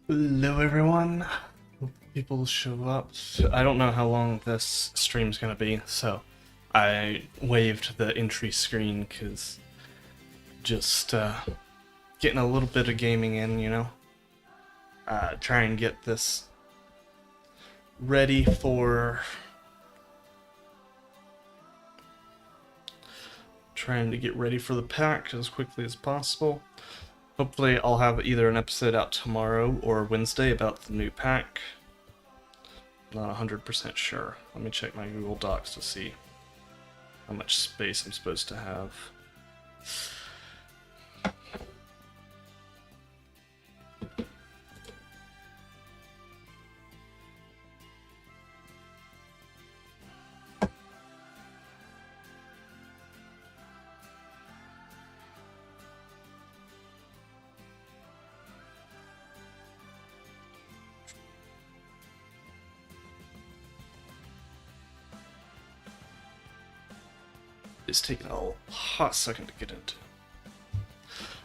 Hello everyone. Hope people show up. I don't know how long this stream's gonna be, so I waved the entry screen because just getting a little bit of gaming in, you know. Try and get this ready for trying to get ready for the pack as quickly as possible. Hopefully I'll have either an episode out tomorrow or Wednesday about the new pack. Not 100% sure. Let me check my Google Docs to see how much space I'm supposed to have. It's taking a hot second to get into.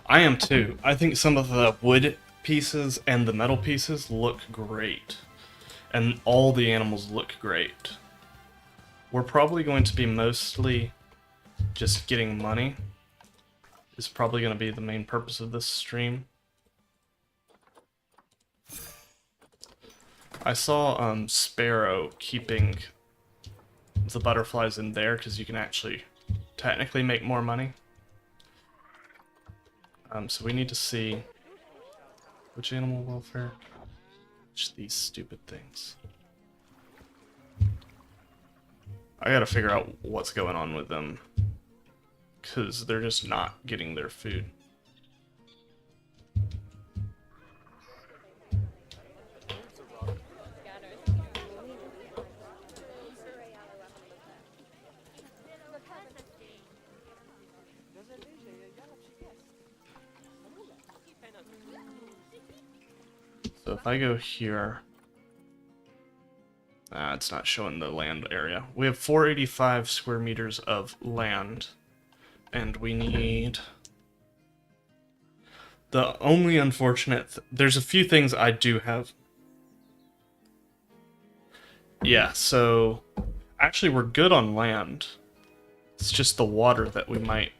I am too. I think some of the wood pieces and the metal pieces look great. And all the animals look great. We're probably going to be mostly just getting money. Is probably going to be the main purpose of this stream. I saw Sparrow keeping the butterflies in there because you can actually technically make more money. So we need to see which animal welfare. Which these stupid things. I gotta figure out what's going on with them because they're just not getting their food. So if I go here, it's not showing the land area. We have 485 square meters of land, and we need... The only unfortunate... There's a few things I do have. Yeah, so... Actually, we're good on land. It's just the water that we might...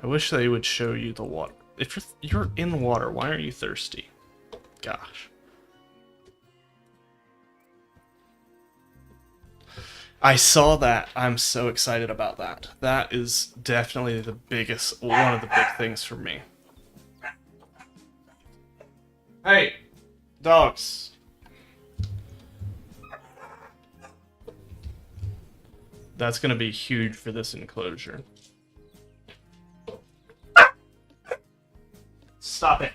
I wish they would show you the water. If you're in water, why are you thirsty? Gosh. I saw that. I'm so excited about that. That is definitely the biggest, one of the big things for me. Hey, dogs. That's gonna be huge for this enclosure. Stop it.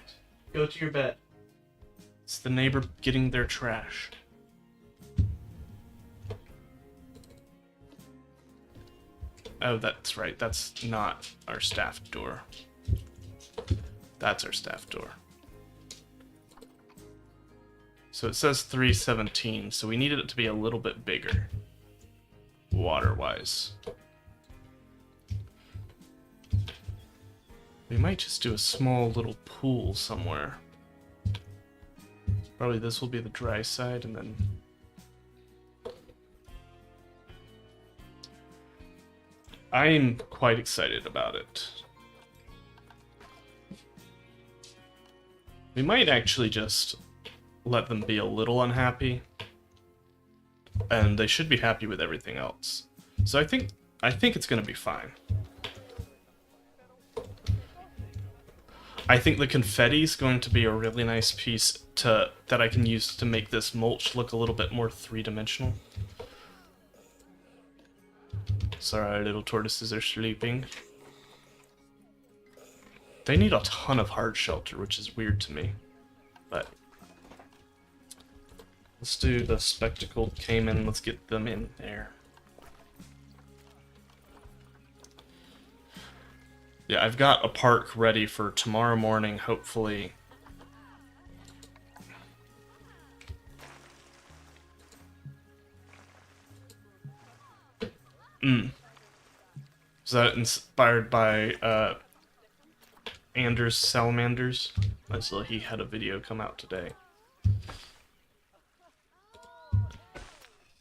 Go to your bed. It's the neighbor getting their trash. Oh, that's right. That's not our staff door. That's our staff door. So it says 317, so we needed it to be a little bit bigger. Water-wise. We might just do a small little pool somewhere. Probably this will be the dry side, and then... I'm quite excited about it. We might actually just let them be a little unhappy. And they should be happy with everything else. So I think it's gonna be fine. I think the confetti is going to be a really nice piece that I can use to make this mulch look a little bit more three-dimensional. Sorry, our little tortoises are sleeping. They need a ton of hard shelter, which is weird to me. But let's do the spectacled caiman. Let's get them in there. Yeah, I've got a park ready for tomorrow morning, hopefully. Is that inspired by Anders Salamanders. I saw he had a video come out today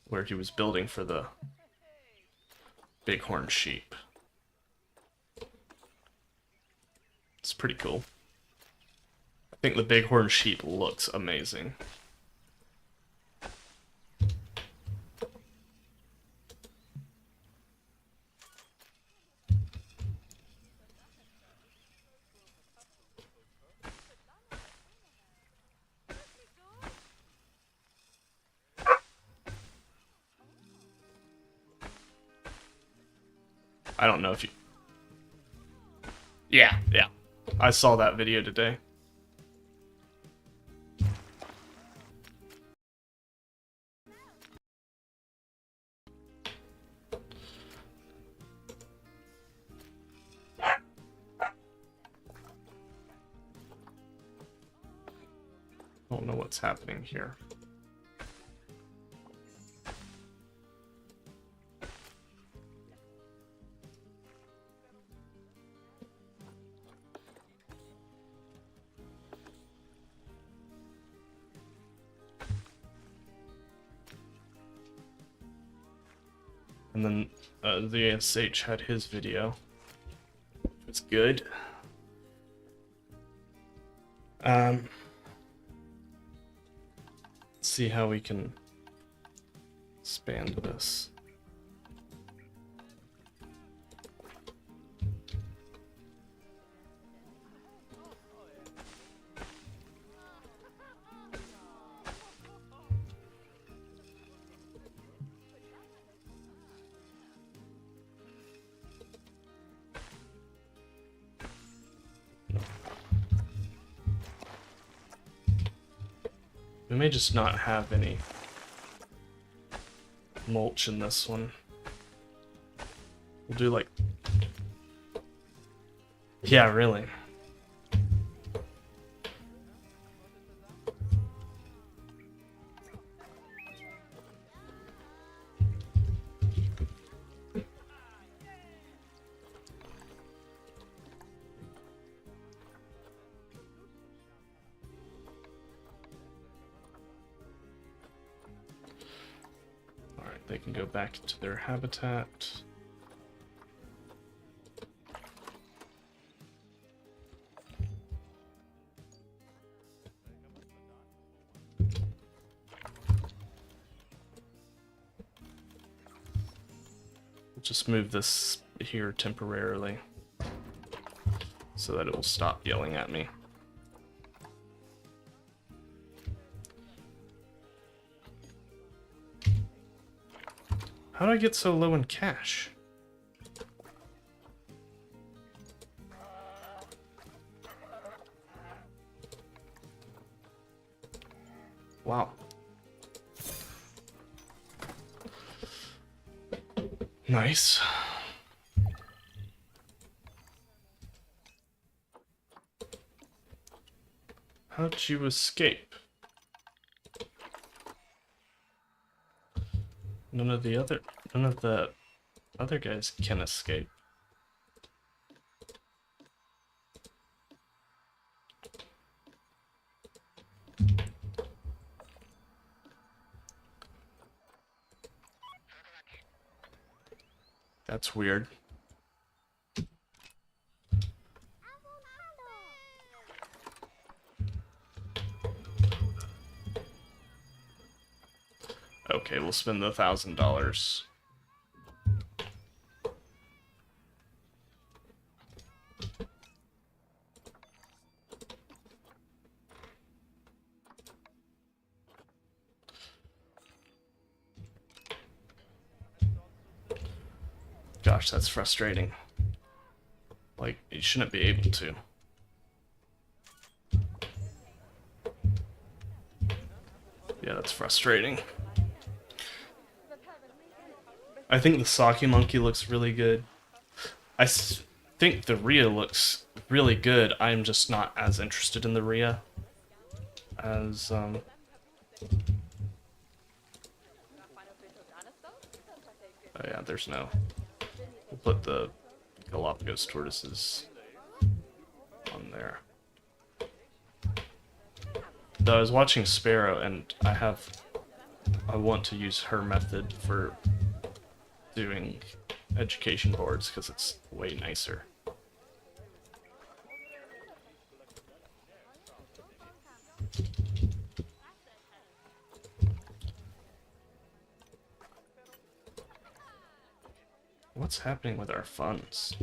where he was building for the bighorn sheep. It's pretty cool. I think the bighorn sheep looks amazing. I don't know if you... Yeah. I saw that video today. I don't know what's happening here. And then the ASH had his video. It's good. Let's see how we can expand this. We may just not have any mulch in this one. We'll do like... Yeah, really. They can go back to their habitat. We'll just move this here temporarily so that it will stop yelling at me. How did I get so low in cash? Wow. Nice. How'd you escape? None of the other guys can escape. That's weird. Okay, we'll spend the $1,000. Gosh, that's frustrating. Like, you shouldn't be able to. Yeah, that's frustrating. I think the Saki Monkey looks really good. I think the Rhea looks really good. I'm just not as interested in the Rhea as, Oh yeah, there's no... We'll put the Galapagos tortoises on there. Though I was watching Sparrow, and I want to use her method for doing education boards because it's way nicer. What's happening with our funds?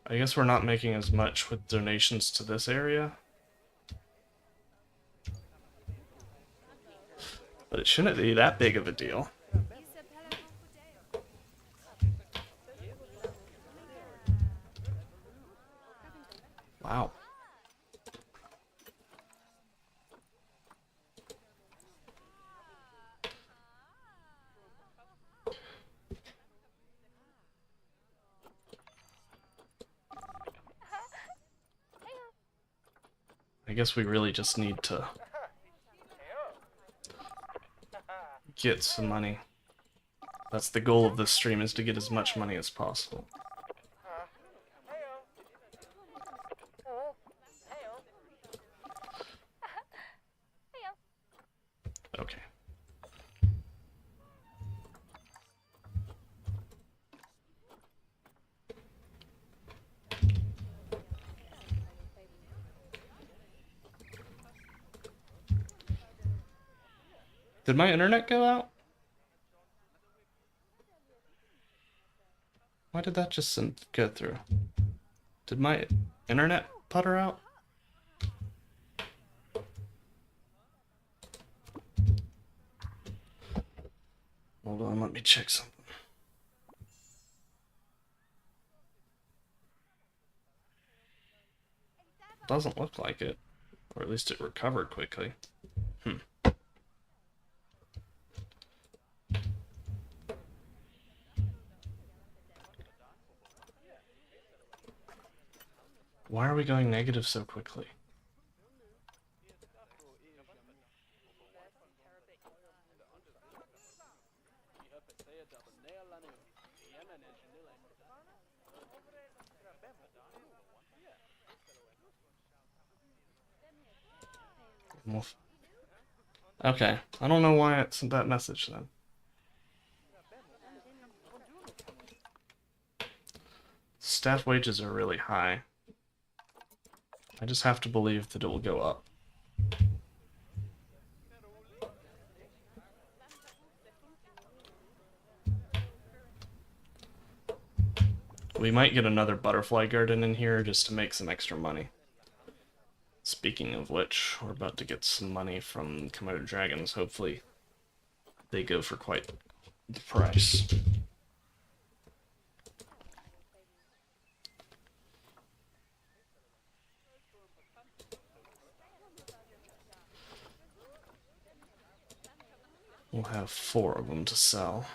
I guess we're not making as much with donations to this area. But it shouldn't be that big of a deal. Wow. I guess we really just need to get some money. That's the goal of this stream, is to get as much money as possible. Okay. Did my internet go out? Why did that just go through? Did my internet putter out? Hold on, let me check something. Doesn't look like it. Or at least it recovered quickly. Why are we going negative so quickly? Okay, I don't know why it sent that message then. Staff wages are really high. I just have to believe that it will go up. We might get another butterfly garden in here just to make some extra money. Speaking of which, we're about to get some money from Komodo dragons. Hopefully they go for quite the price. We'll have 4 of them to sell.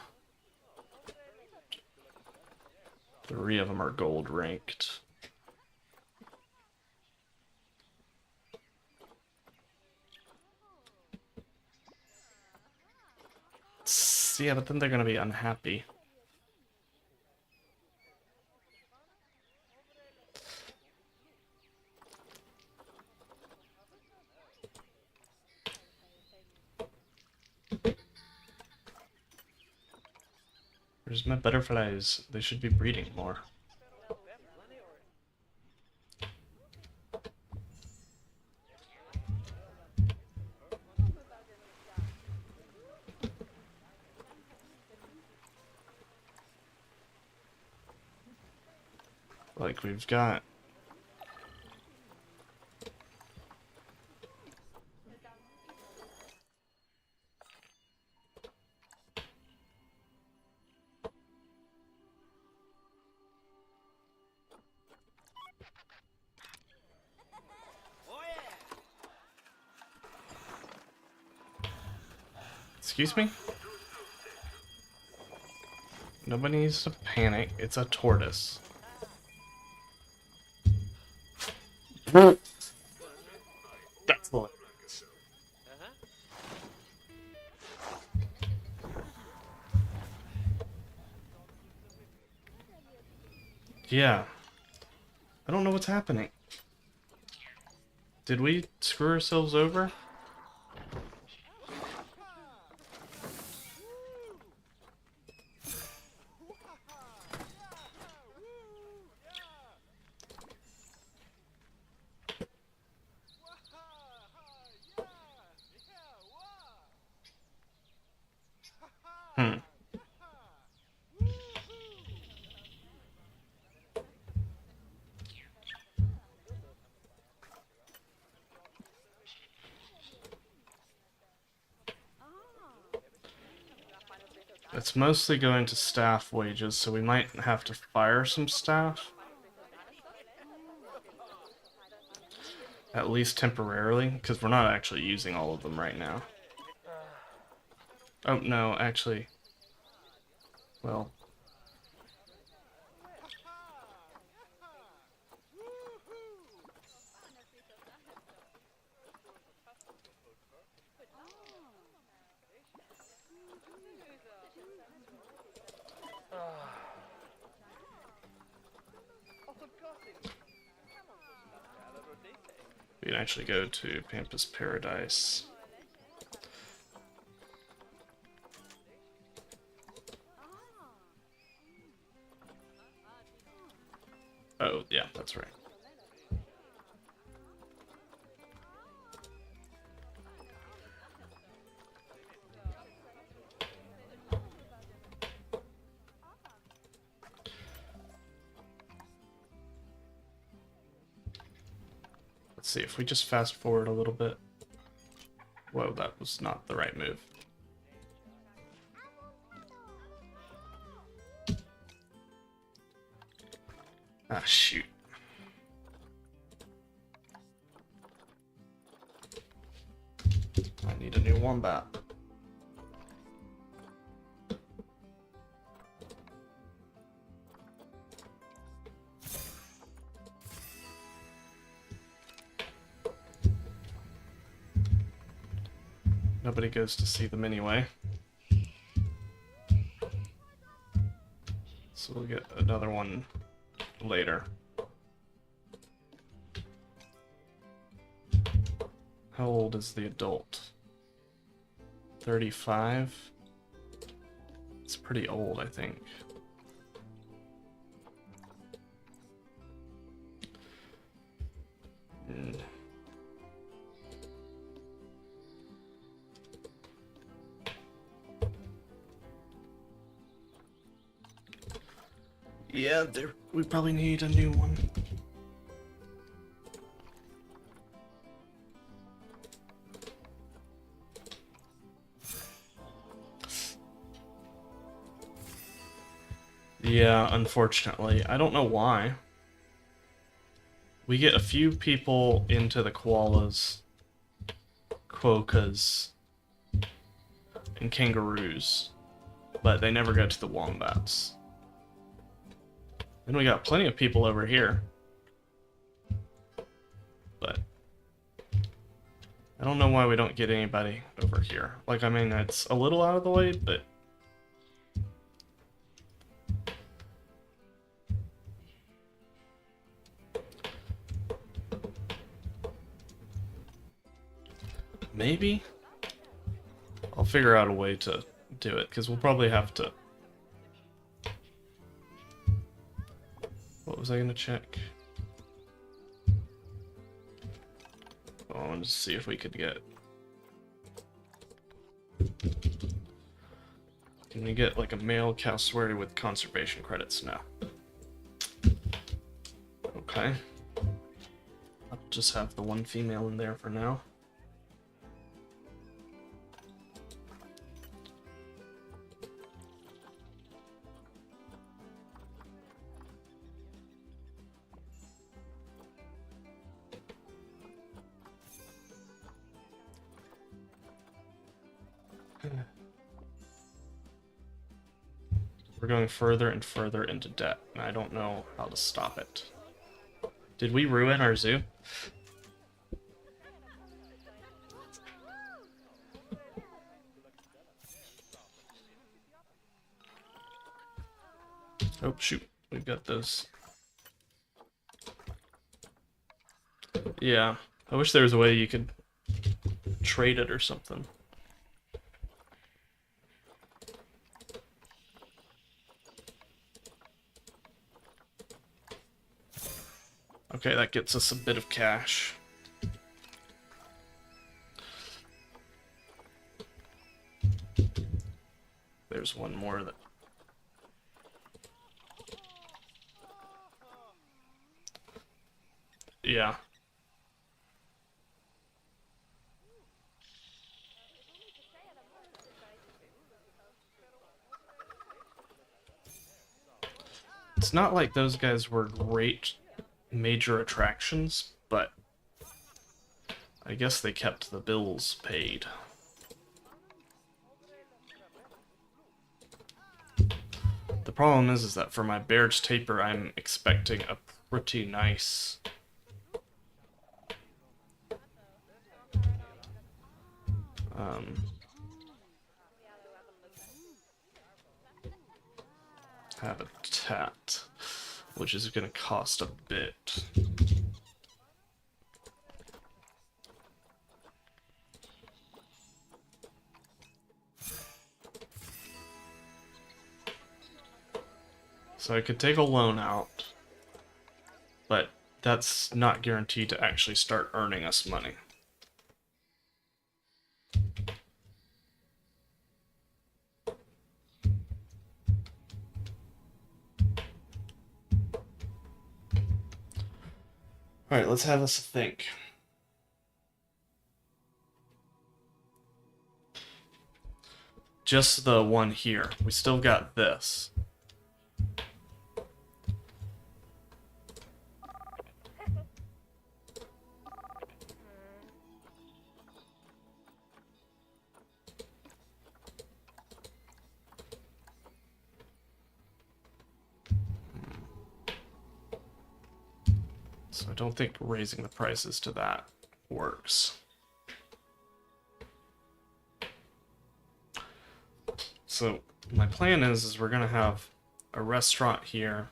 3 of them are gold ranked. Yeah, but then they're gonna be unhappy. Where's my butterflies? They should be breeding more. Like, we've got... Excuse me? Nobody needs to panic. It's a tortoise. That's hilarious. Yeah. I don't know what's happening. Did we screw ourselves over? Hmm. It's mostly going to staff wages, so we might have to fire some staff. At least temporarily, because we're not actually using all of them right now. Oh, no, actually. Well. We can actually go to Pampas Paradise. Oh, yeah, that's right. Let's see, if we just fast forward a little bit. Whoa, that was not the right move. Ah, shoot. I need a new wombat. Nobody goes to see them anyway. So we'll get another one later. How old is the adult? 35? It's pretty old, I think. Yeah, we probably need a new one. Yeah, unfortunately. I don't know why. We get a few people into the koalas, quokkas, and kangaroos, but they never go to the wombats. And we got plenty of people over here. But I don't know why we don't get anybody over here. Like, I mean, it's a little out of the way, but maybe I'll figure out a way to do it, because we'll probably have to... What was I going to check? Oh, I wanted to see if we could get... Can we get, like, a male cassowary with conservation credits? No. Okay. I'll just have the one female in there for now. We're going further and further into debt, and I don't know how to stop it. Did we ruin our zoo? Oh, shoot. We've got those Yeah. I wish there was a way you could trade it or something. Okay, that gets us a bit of cash. There's one more that... Yeah. It's not like those guys were great major attractions, but I guess they kept the bills paid. The problem is that for my Baird's Taper, I'm expecting a pretty nice... habitat, which is going to cost a bit. So I could take a loan out, but that's not guaranteed to actually start earning us money. Alright, let's have us think. Just the one here. We still got this. So I don't think raising the prices to that works. So my plan is we're gonna have a restaurant here.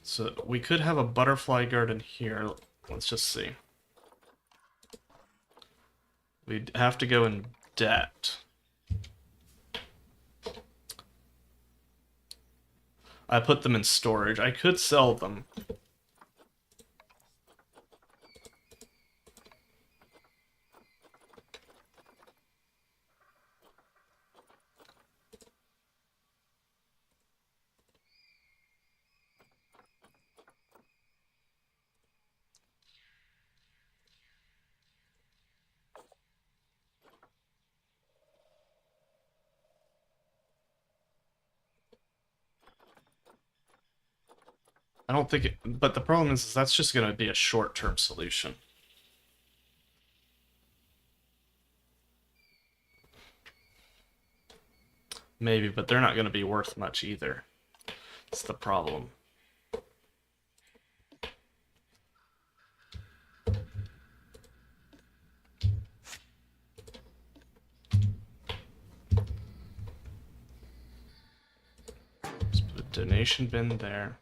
So we could have a butterfly garden here. Let's just see. We'd have to go in debt. I put them in storage. I could sell them. I don't think it, but the problem is that's just going to be a short-term solution. Maybe, but they're not going to be worth much either. That's the problem. Let's put a donation bin there.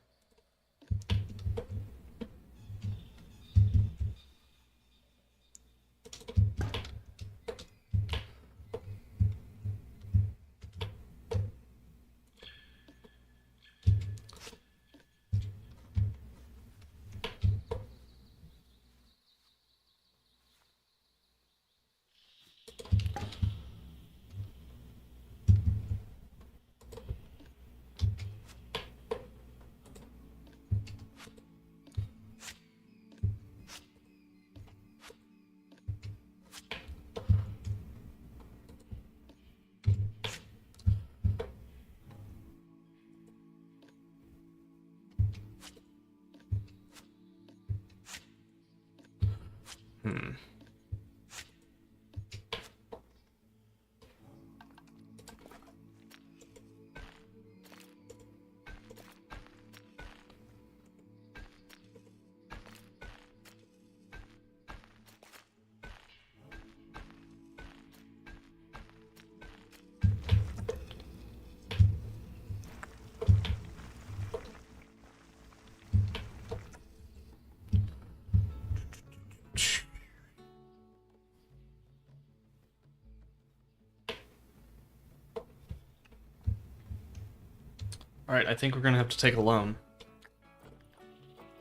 Alright, I think we're gonna have to take a loan.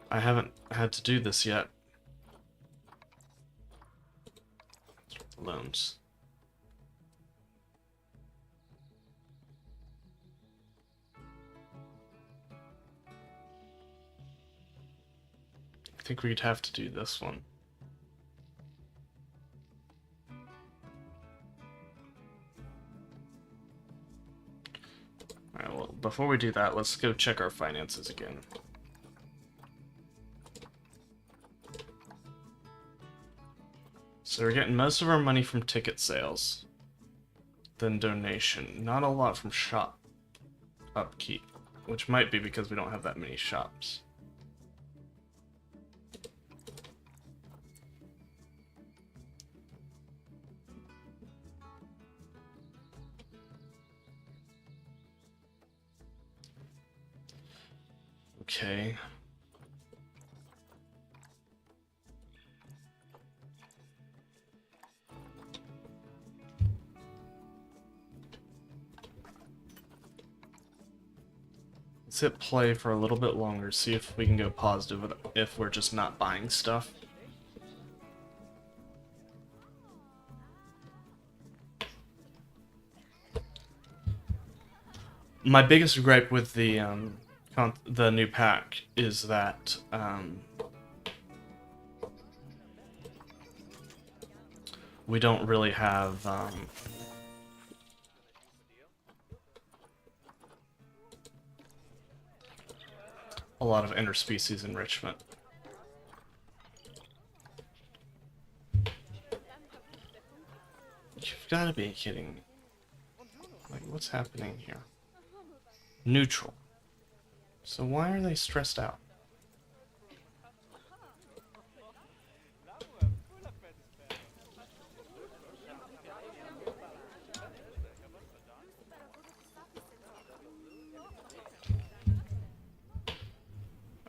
I haven't had to do this yet. Loans. I think we'd have to do this one. Alright, well, before we do that, let's go check our finances again. So we're getting most of our money from ticket sales. Then donation. Not a lot from shop upkeep, which might be because we don't have that many shops. Okay. Let's hit play for a little bit longer, see if we can go positive if we're just not buying stuff. My biggest gripe with the new pack is that we don't really have a lot of interspecies enrichment. You've got to be kidding me. Like, what's happening here? Neutral. So why are they stressed out?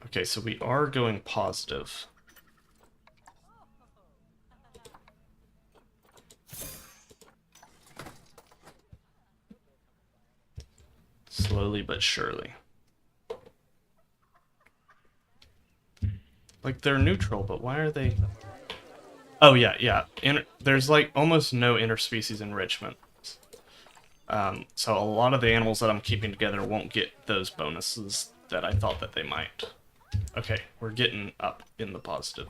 Okay, so we are going positive. Slowly but surely. Like, they're neutral, but why are they... Oh, yeah. There's, like, almost no interspecies enrichment. So a lot of the animals that I'm keeping together won't get those bonuses that I thought that they might. Okay, we're getting up in the positive.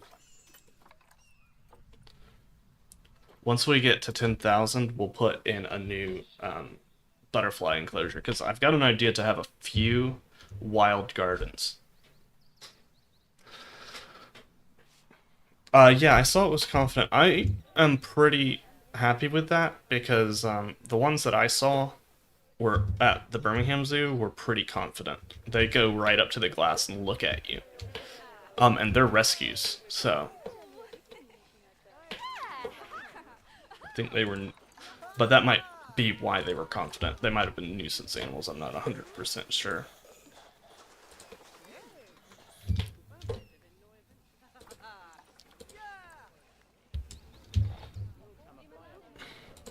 Once we get to 10,000, we'll put in a new butterfly enclosure, because I've got an idea to have a few wild gardens. Yeah, I saw it was confident. I am pretty happy with that, because the ones that I saw were at the Birmingham Zoo were pretty confident. They go right up to the glass and look at you. And they're rescues, so... I think they were... But that might be why they were confident. They might have been nuisance animals, I'm not 100% sure.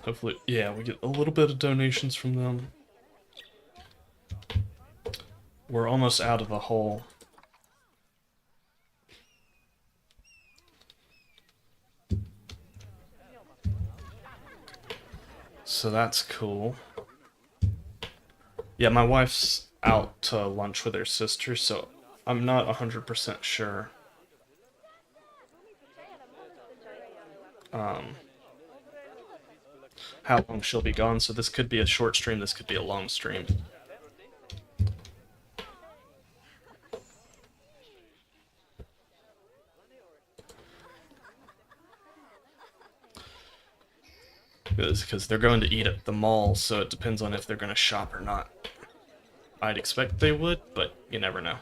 Hopefully, yeah, we get a little bit of donations from them. We're almost out of the hole. So that's cool. Yeah, my wife's out to lunch with her sister, so I'm not 100% sure. How long she'll be gone, so this could be a short stream, this could be a long stream. Because they're going to eat at the mall, so it depends on if they're going to shop or not. I'd expect they would, but you never know.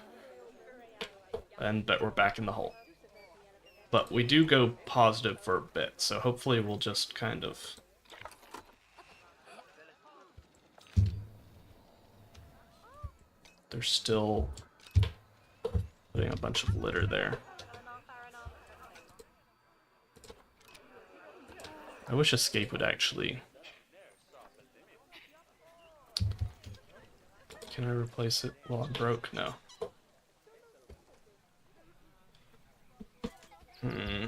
And bet we're back in the hole. But we do go positive for a bit, so hopefully we'll just kind of... They're still putting a bunch of litter there. I wish Escape would actually Can I replace it while I'm broke? No. Hmm.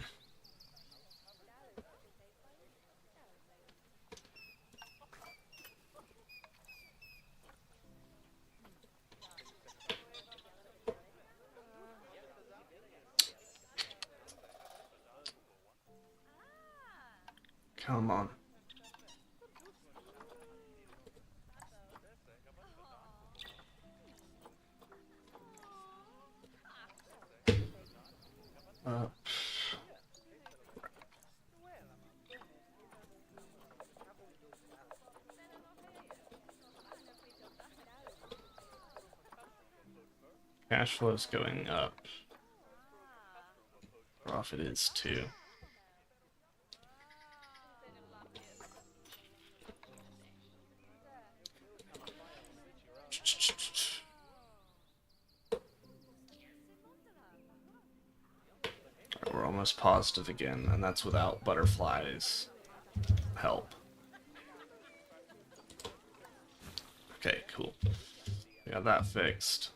Come on. Uh, Cash flow is going up. Profit is too. We're almost positive again, and that's without butterflies help. Okay, cool. We got that fixed.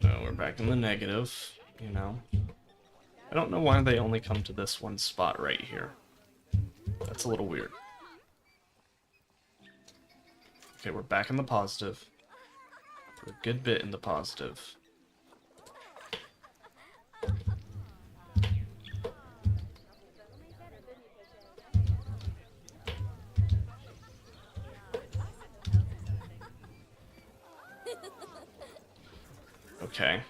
No, we're back in the negative, you know. I don't know why they only come to this one spot right here. That's a little weird. Okay, we're back in the positive. We're a good bit in the positive. Okay.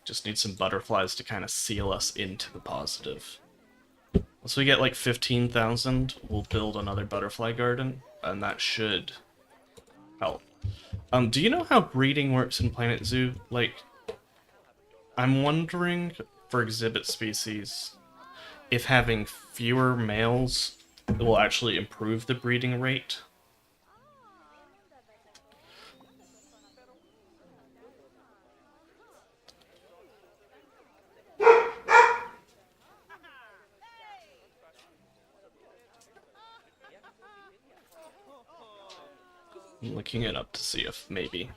Just need some butterflies to kind of seal us into the positive. Once we get like 15,000, we'll build another butterfly garden, and that should help. Do you know how breeding works in Planet Zoo? Like, I'm wondering, for exhibit species, if having fewer males will actually improve the breeding rate. I'm looking it up to see if maybe.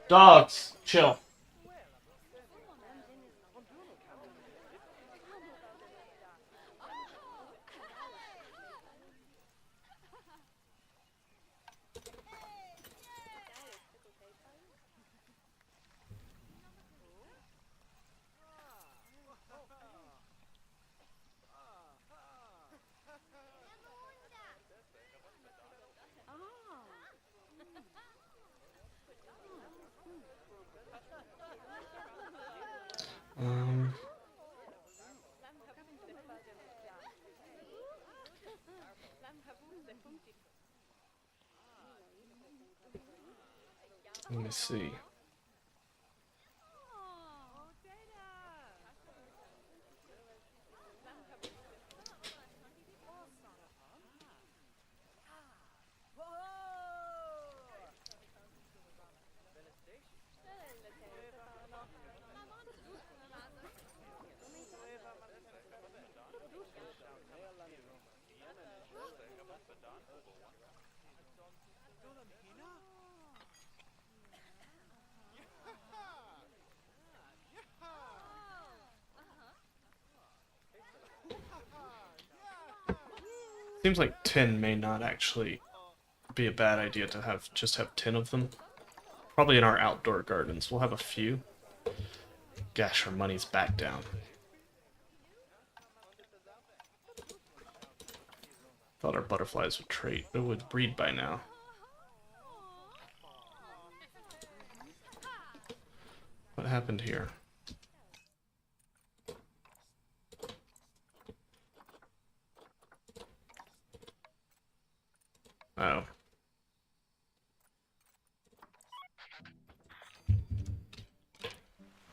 Dogs, chill. Um, Let me see. Seems like 10 may not actually be a bad idea to have just have 10 of them. Probably in our outdoor gardens. We'll have a few. Gosh, our money's back down. Thought our butterflies would would breed by now. What happened here? Oh.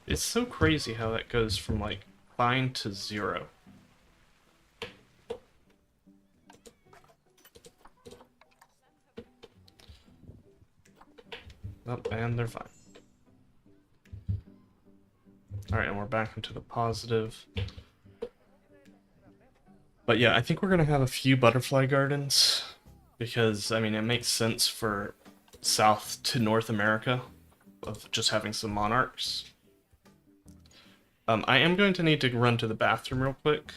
It's so crazy how that goes from, like, fine to 0. Oh, and they're fine. Alright, and we're back into the positive. But yeah, I think we're gonna have a few butterfly gardens, because, I mean, it makes sense for South to North America of just having some monarchs. I am going to need to run to the bathroom real quick.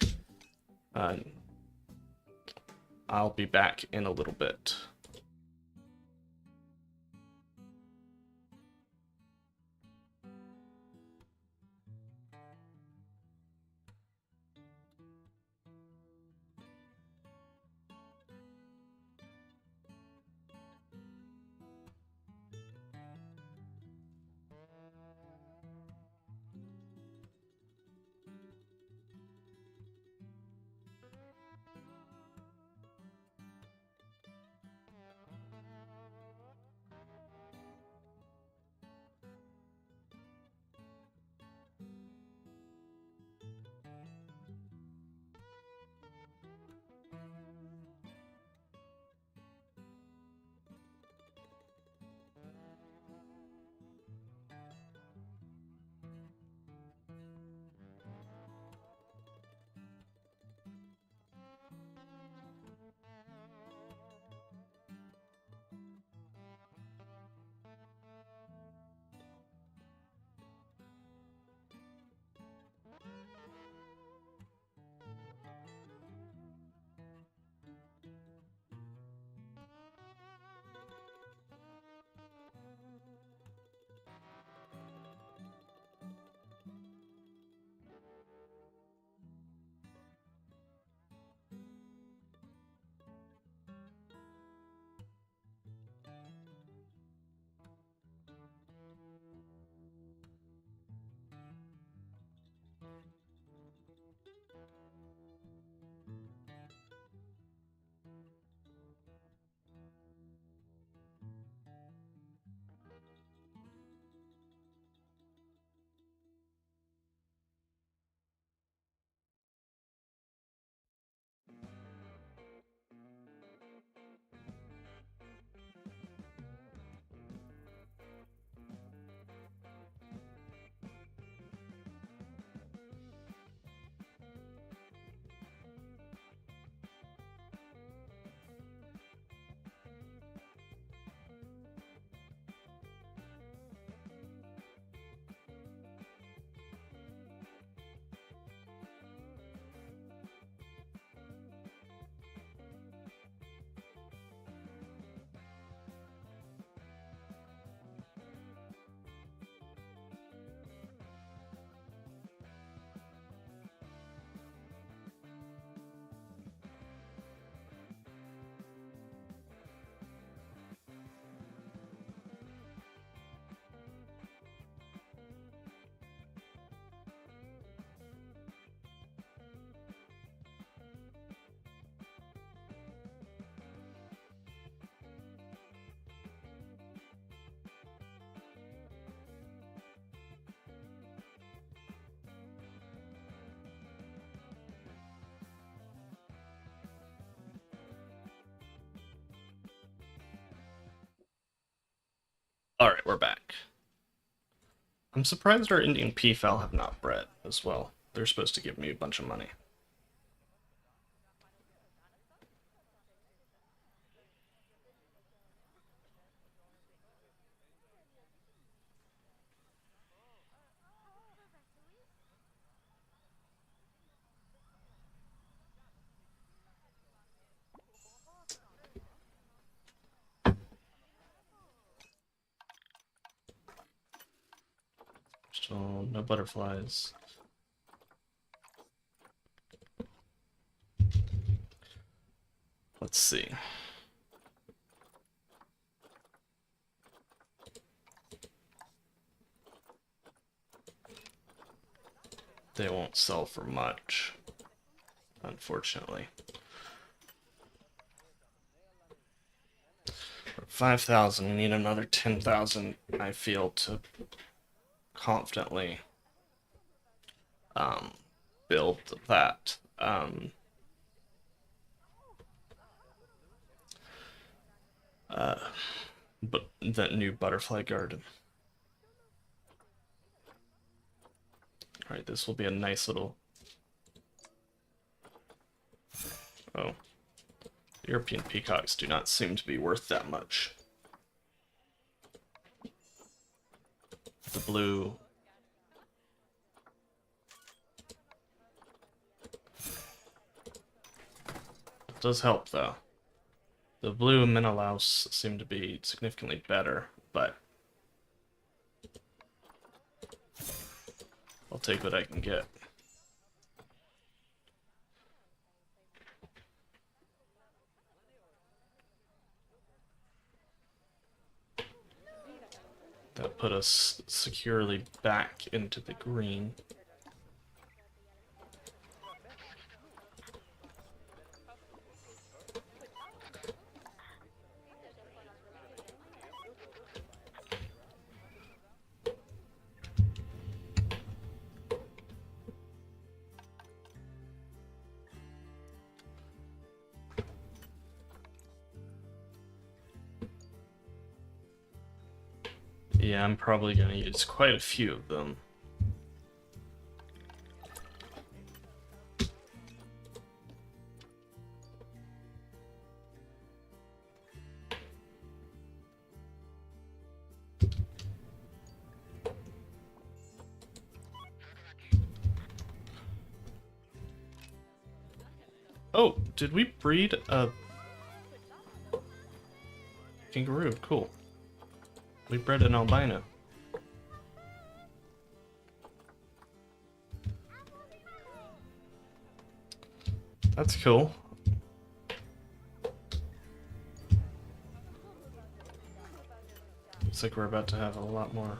I'll be back in a little bit. Alright, we're back. I'm surprised our Indian peafowl have not bred as well. They're supposed to give me a bunch of money. Still no butterflies. Let's see. They won't sell for much, unfortunately. 5,000, we need another 10,000, I feel, to confidently build that but that new butterfly garden. Alright, this will be a nice little... Oh. European peacocks do not seem to be worth that much. The blue... It does help, though. The blue Menelaus seem to be significantly better, but... I'll take what I can get. That put us securely back into the green. Yeah, I'm probably going to use quite a few of them. Oh, did we breed a kangaroo? Cool. We bred an albino. That's cool. Looks like we're about to have a lot more.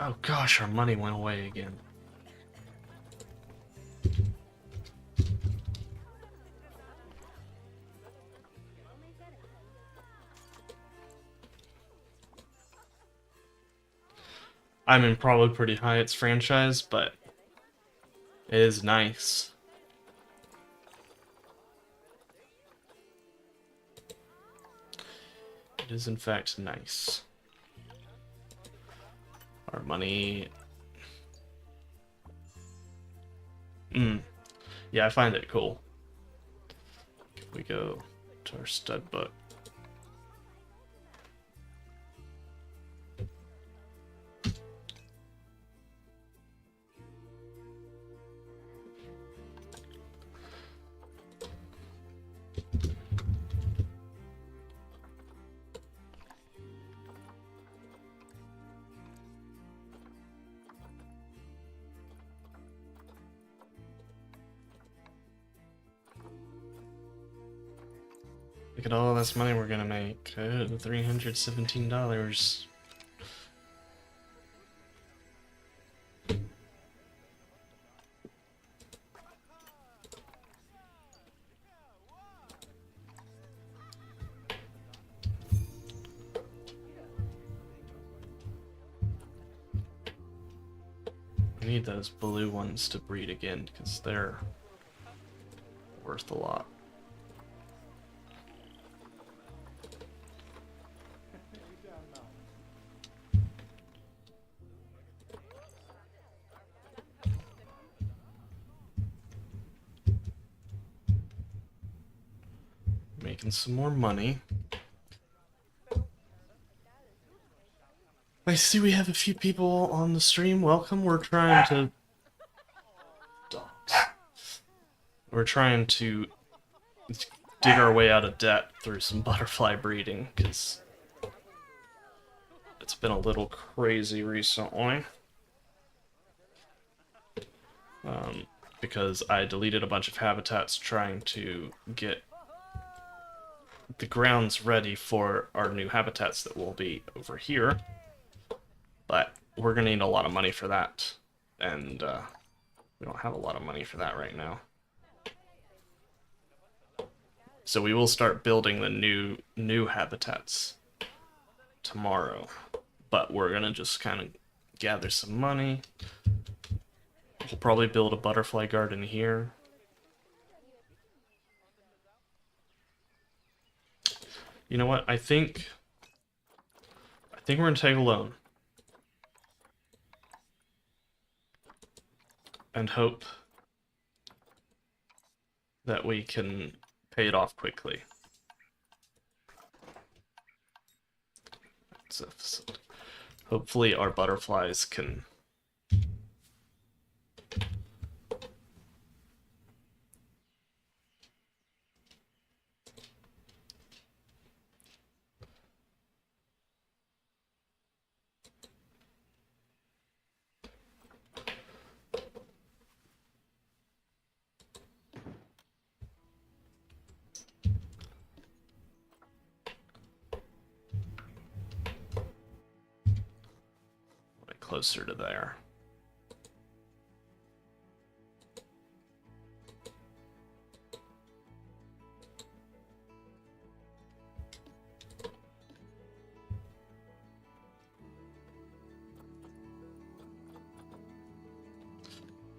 Oh gosh, our money went away again. I'm in probably pretty high its franchise, but it is nice. It is in fact nice. Our money... Yeah, I find it cool. If we go to our stud book. Look at all this money we're gonna make. $317. I need those blue ones to breed again, because they're worth a lot. Making some more money. I see we have a few people on the stream. Welcome. We're trying to... Dogs. We're trying to dig our way out of debt through some butterfly breeding, because it's been a little crazy recently. Because I deleted a bunch of habitats trying to get the grounds ready for our new habitats that will be over here. But we're gonna need a lot of money for that, and we don't have a lot of money for that right now. So we will start building the new habitats tomorrow. But we're gonna just kind of gather some money. We'll probably build a butterfly garden here. You know what? I think we're gonna take a loan. And hope that we can pay it off quickly. So, hopefully our butterflies can get closer to there.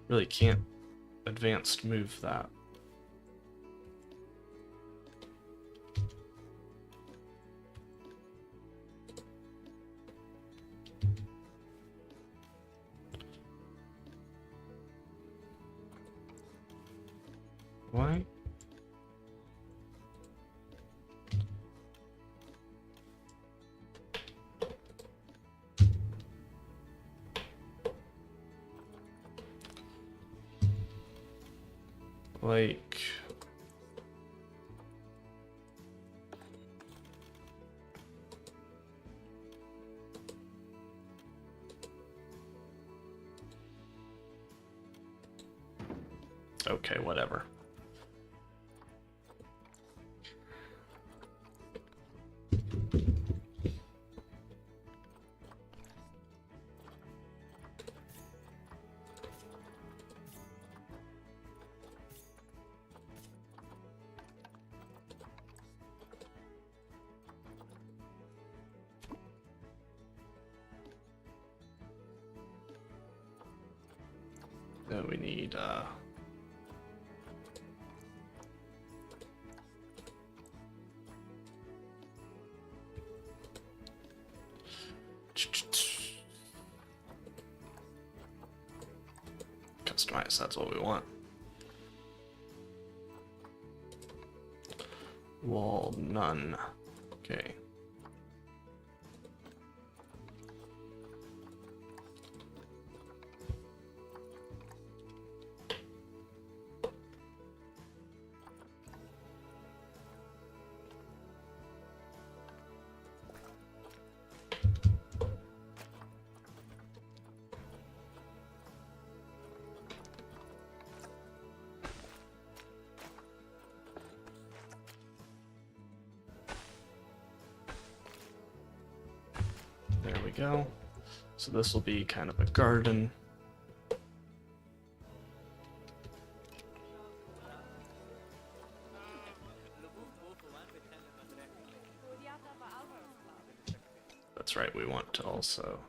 Really can't advanced move that. Why? Like, okay, whatever. Then we need customize, that's what we want. Wall, none. Okay. There we go. So this will be kind of a garden. That's right, we want to also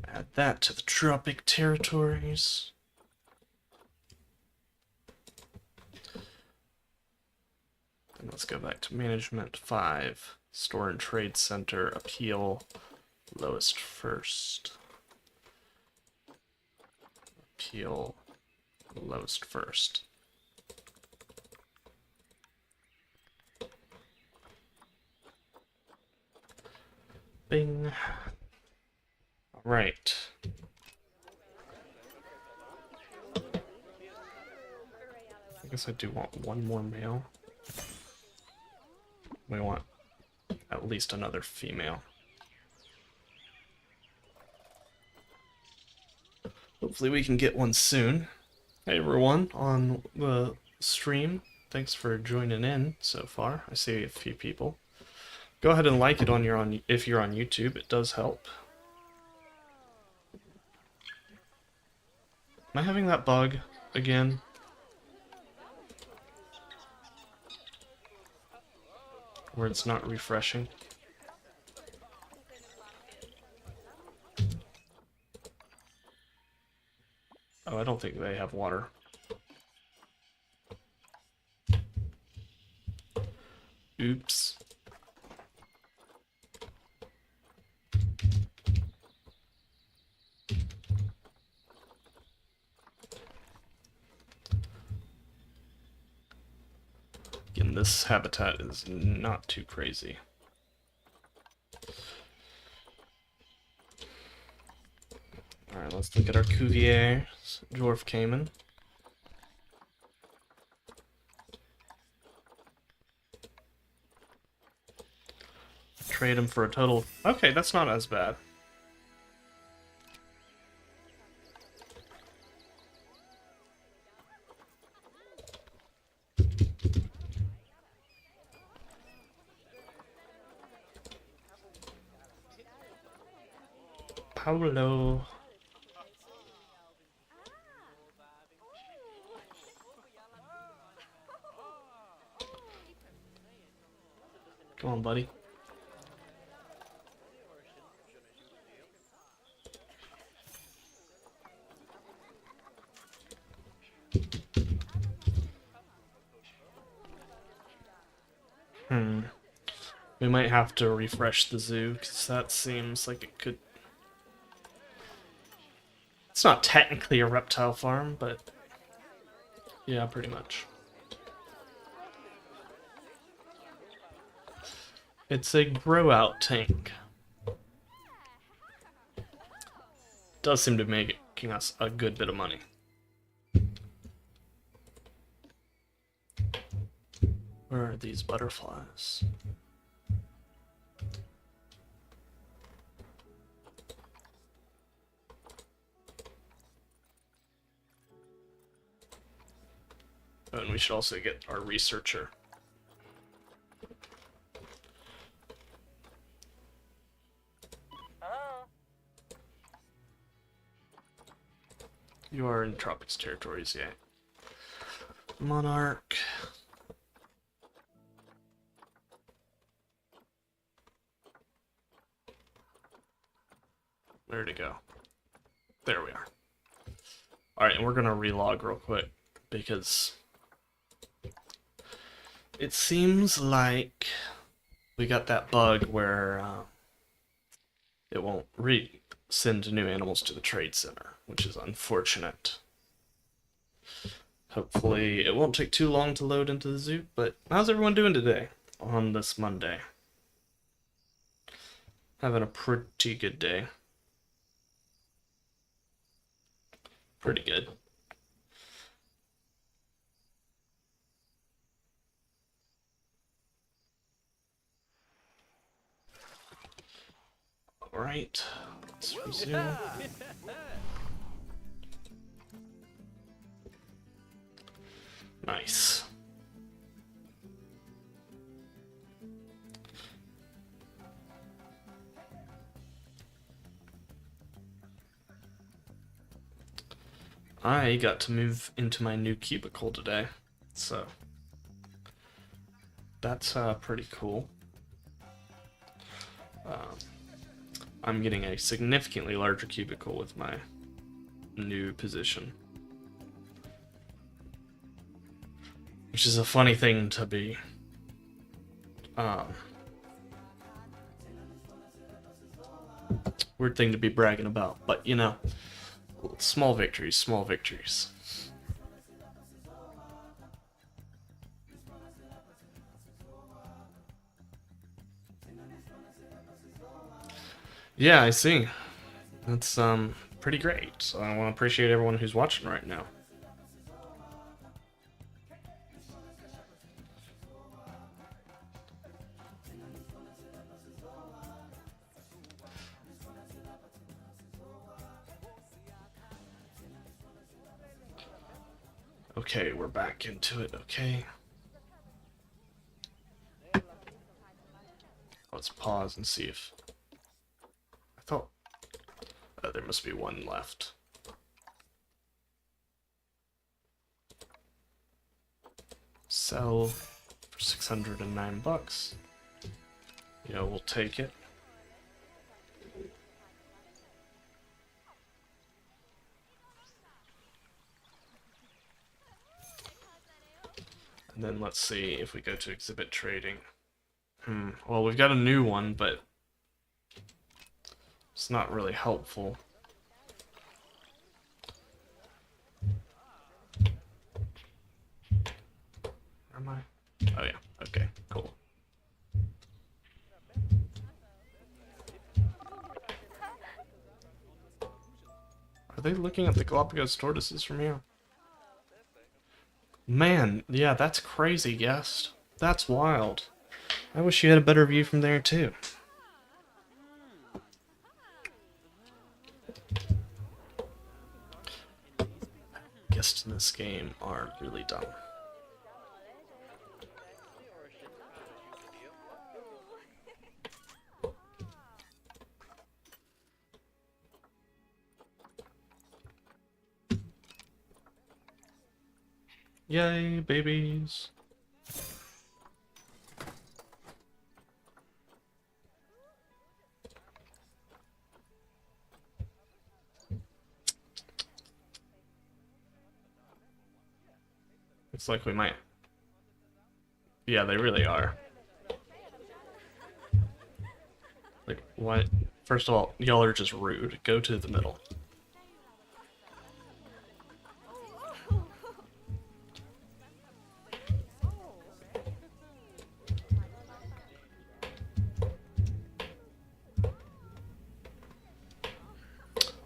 add that to the tropic territories. Then let's go back to management 5. Store and trade center, appeal, lowest first. Appeal, lowest first. Bing. Right. I guess I do want one more male. We want at least another female. Hopefully we can get one soon. Hey everyone on the stream. Thanks for joining in so far. I see a few people. Go ahead and like it if you're on YouTube. It does help. Am I having that bug again? Where it's not refreshing? Oh, I don't think they have water. Oops. Again, this habitat is not too crazy. Alright, let's look at our Cuvier Dwarf Cayman. Trade him for a total... Okay, that's not as bad. Paulo. Come on, buddy. We might have to refresh the zoo, because that seems like it could... It's not technically a reptile farm, but... Yeah, pretty much. It's a grow-out tank. Does seem to be making us a good bit of money. Where are these butterflies? Oh, and we should also get our researcher. You are in Tropics territories, yeah. Monarch. Where'd it go? There we are. Alright, and we're gonna relog real quick, because it seems like we got that bug where it won't send new animals to the trade center, which is unfortunate. Hopefully it won't take too long to load into the zoo, but how's everyone doing today on this Monday? Having a pretty good day. Pretty good. Alright, let's resume. Nice. I got to move into my new cubicle today, so that's pretty cool. I'm getting a significantly larger cubicle with my new position. Which is a funny thing to be. Weird thing to be bragging about, but you know, small victories, small victories. Yeah, I see. That's pretty great. So I want to appreciate everyone who's watching right now. Okay, we're back into it, okay. Let's pause and see if... I thought... there must be one left. Sell for 609 bucks. You know, we'll take it. And then let's see if we go to exhibit trading. Well, we've got a new one, but it's not really helpful. Where am I? Oh yeah, okay, cool. Are they looking at the Galapagos tortoises from here? Man, yeah, that's crazy, guest. That's wild. I wish you had a better view from there, too. Guests in this game are really dumb. Yay, babies. Looks like we might. Yeah, they really are. Like, what? First of all, y'all are just rude. Go to the middle.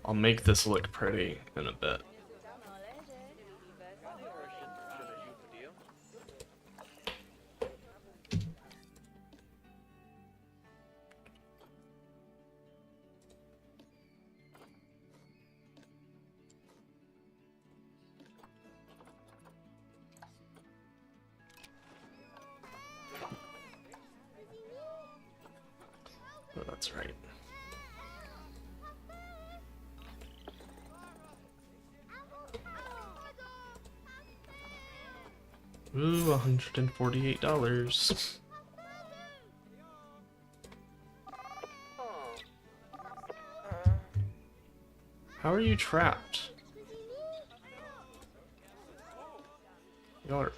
I'll make this look pretty in a bit. Oh, that's right. Ooh, $148. How are you trapped? Y'all are...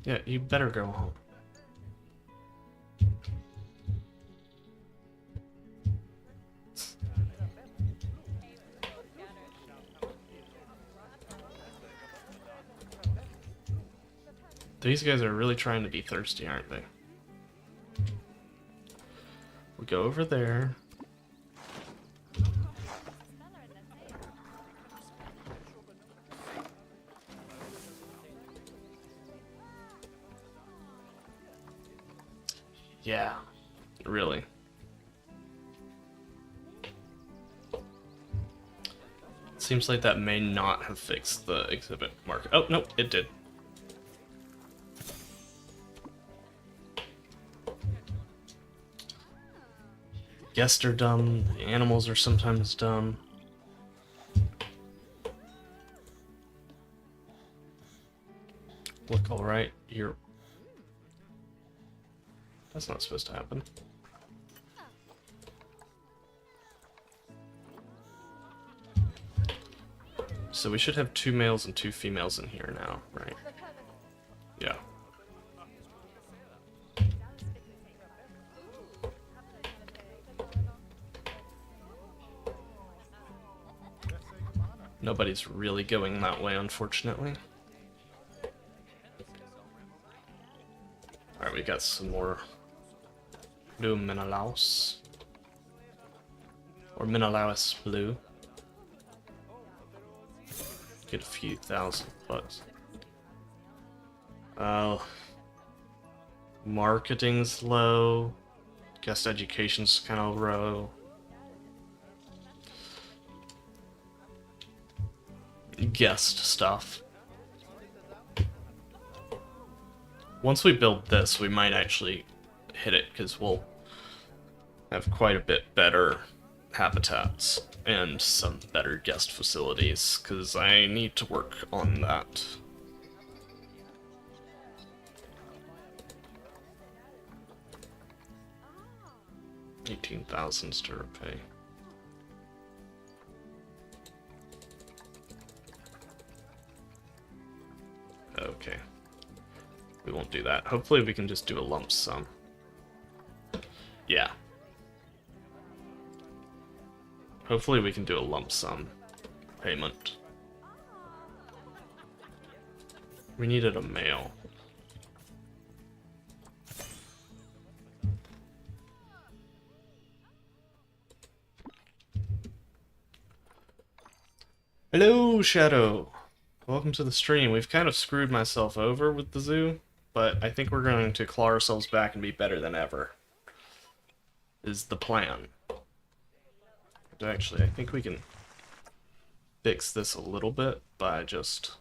Yeah, you better go home. These guys are really trying to be thirsty, aren't they? We go over there. Yeah, really. Seems like that may not have fixed the exhibit mark. Oh, no, it did. Guests are dumb, the animals are sometimes dumb. Look alright, you're... That's not supposed to happen. So we should have 2 males and 2 females in here now, right? Yeah. Nobody's really going that way, unfortunately. Alright, we got some more blue Menelaus. Or Menelaus blue. Get a few thousand bucks. Oh. Marketing's low. Guest education's kind of low. Guest stuff. Once we build this, we might actually hit it, because we'll have quite a bit better habitats and some better guest facilities, because I need to work on that. $18,000 to repay. Okay. We won't do that. Hopefully we can just do a lump sum. Yeah. Hopefully we can do a lump sum payment. We needed a male. Hello, Shadow! Welcome to the stream. We've kind of screwed myself over with the zoo, but I think we're going to claw ourselves back and be better than ever. Is the plan. Actually, I think we can fix this a little bit by just...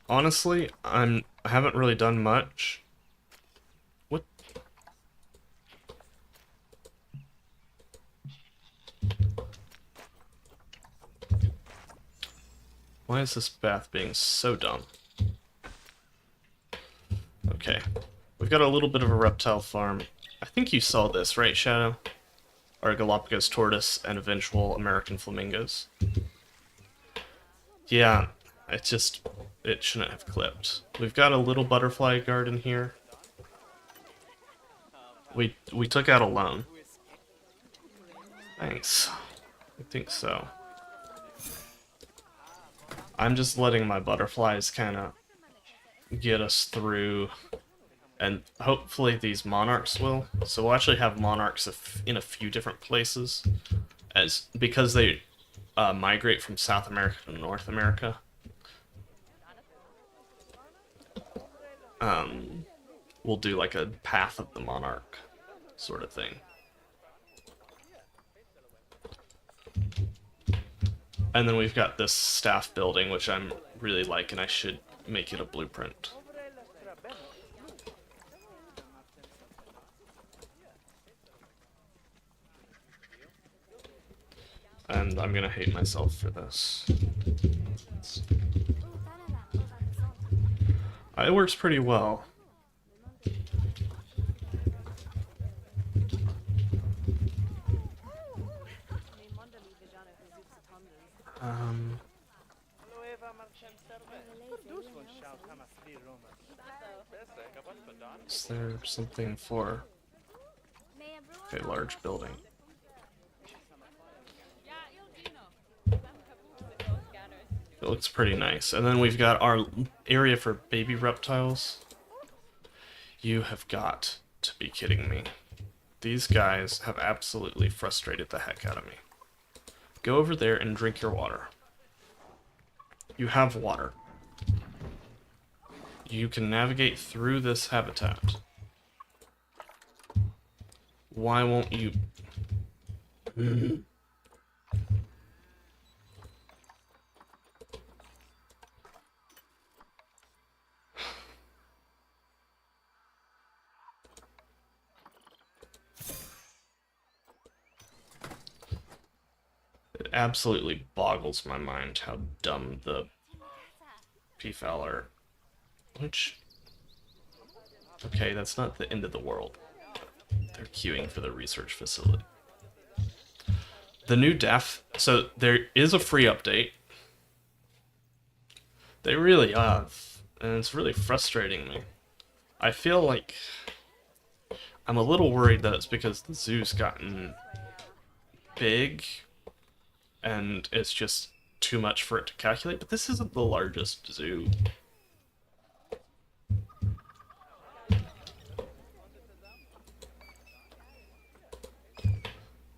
Honestly, I haven't really done much. What? Why is this bath being so dumb? Okay. We've got a little bit of a reptile farm. I think you saw this, right, Shadow? Our Galapagos tortoise and eventual American flamingos. Yeah, it shouldn't have clipped. We've got a little butterfly garden here. We took out a loan. Thanks. I think so. I'm just letting my butterflies kind of get us through, and hopefully these monarchs will. So we'll actually have monarchs in a few different places, because they migrate from South America to North America. We'll do like a path of the monarch sort of thing. And then we've got this staff building, which I'm really liking. I should make it a blueprint. And I'm gonna hate myself for this. It works pretty well. Is there something for a large building? It looks pretty nice. And then we've got our area for baby reptiles. You have got to be kidding me. These guys have absolutely frustrated the heck out of me. Go over there and drink your water. You have water. You can navigate through this habitat. Why won't you... It absolutely boggles my mind how dumb the peafowl are. Which... Okay, that's not the end of the world. They're queuing for the research facility. The new DEF... So, there is a free update. They really have. And it's really frustrating me. I feel like... I'm a little worried that it's because the zoo's gotten big, and it's just too much for it to calculate, but this isn't the largest zoo.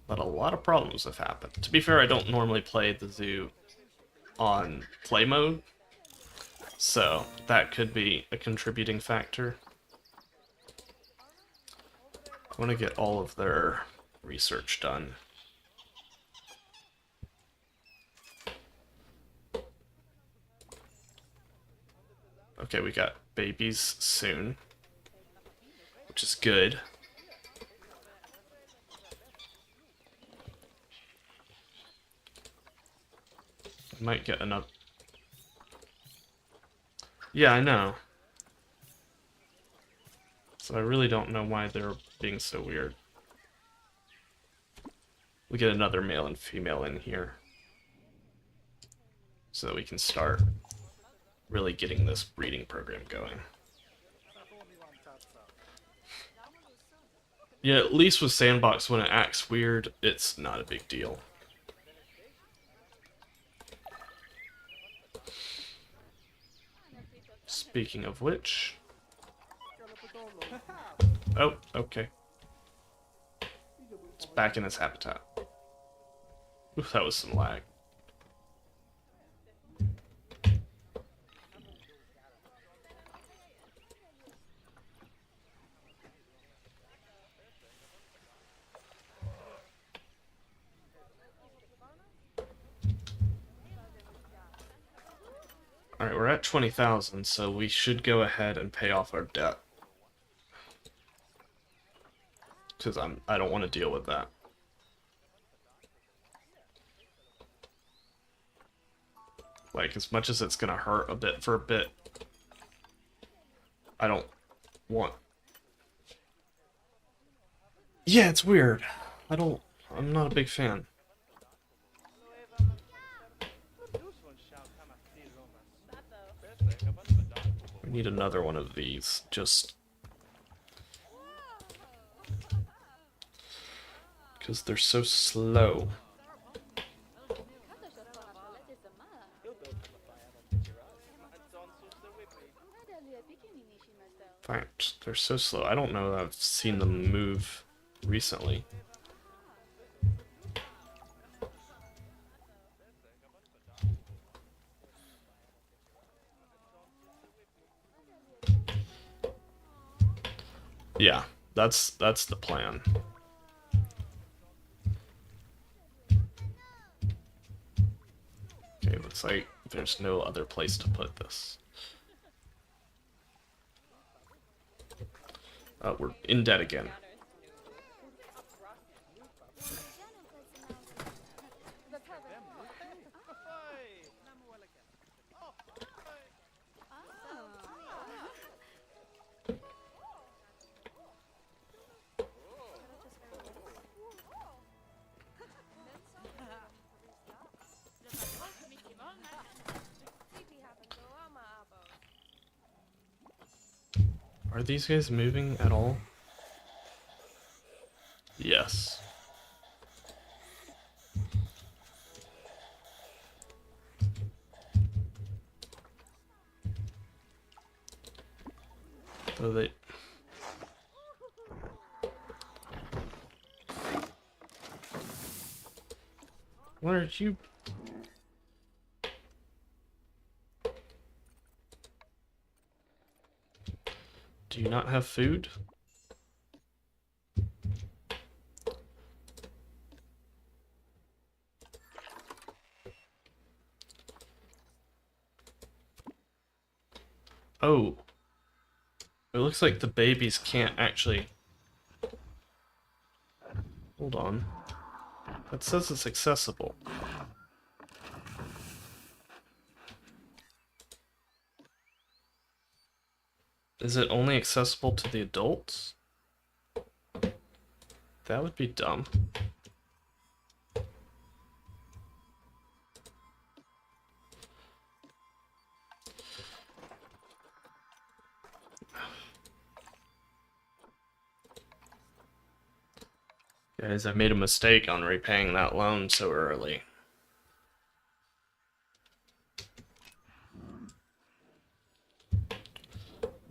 But a lot of problems have happened. To be fair, I don't normally play the zoo on play mode, so that could be a contributing factor. I want to get all of their research done. Okay, we got babies soon, which is good. I might get another. Yeah, I know. So I really don't know why they're being so weird. We get another male and female in here, so that we can start really getting this breeding program going. Yeah, at least with Sandbox, when it acts weird, it's not a big deal. Speaking of which... Oh, okay. It's back in its habitat. Oof, that was some lag. Alright, we're at 20,000, so we should go ahead and pay off our debt. Because I don't want to deal with that. Like, as much as it's gonna hurt a bit for a bit, I don't want... Yeah, it's weird. I'm not a big fan. We need another one of these, just... because they're so slow. In fact, they're so slow. I don't know that I've seen them move recently. Yeah, that's the plan. Okay, looks like there's no other place to put this. We're in debt again. Are these guys moving at all? Yes. So they... What are you... Do you not have food? Oh. It looks like the babies can't actually... Hold on. That says it's accessible. Is it only accessible to the adults? That would be dumb. Guys, I made a mistake on repaying that loan so early.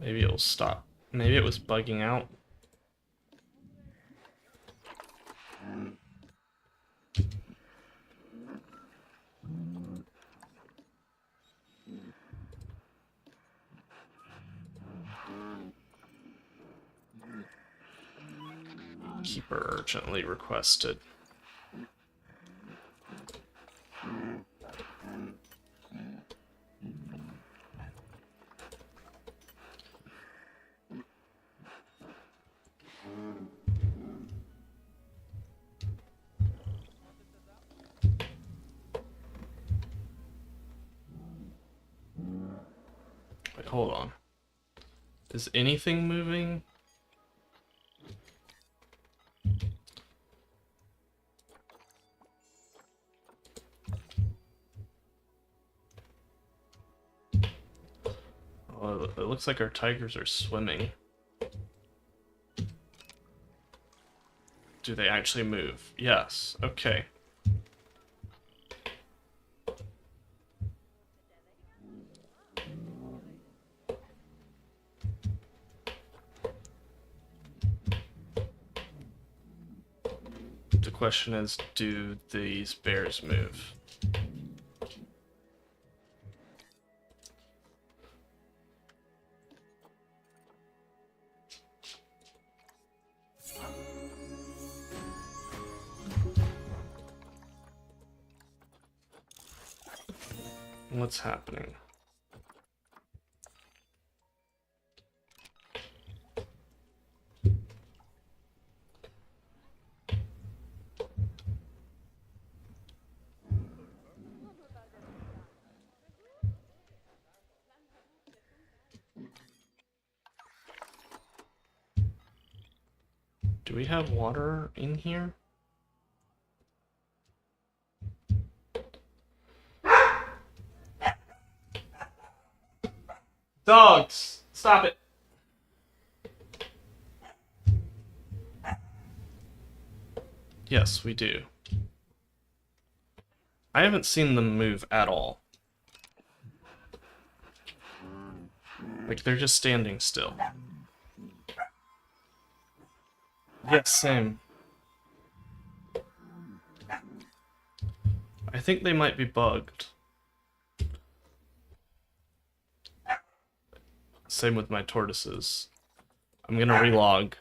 Maybe it'll stop. Maybe it was bugging out. Keeper urgently requested. hold on. Is anything moving? Oh, it looks like our tigers are swimming. Do they actually move? Yes. Okay. The question is, do these bears move? What's happening? Do we have water in here? Dogs! Stop it! Yes, we do. I haven't seen them move at all. Like, they're just standing still. Yes, same. I think they might be bugged. Same with my tortoises. I'm gonna relog.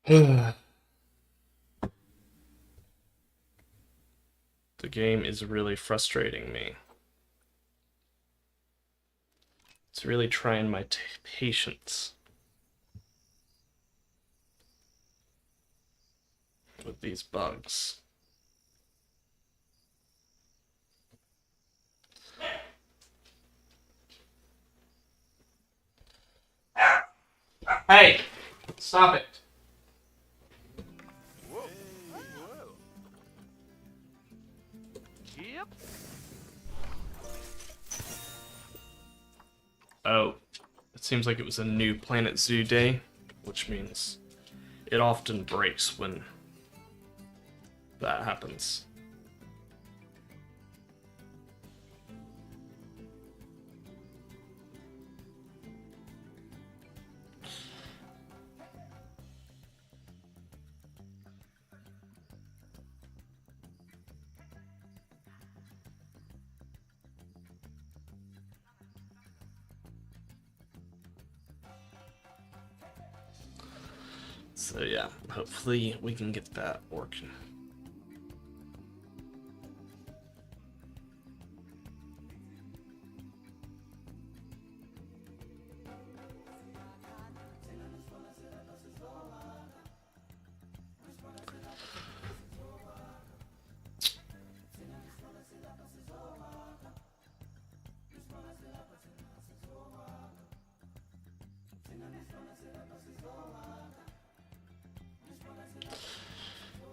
The game is really frustrating me. It's really trying my patience with these bugs. Hey! Stop it! Yep. Oh, it seems like it was a new Planet Zoo day, which means it often breaks when that happens. So yeah, hopefully we can get that working.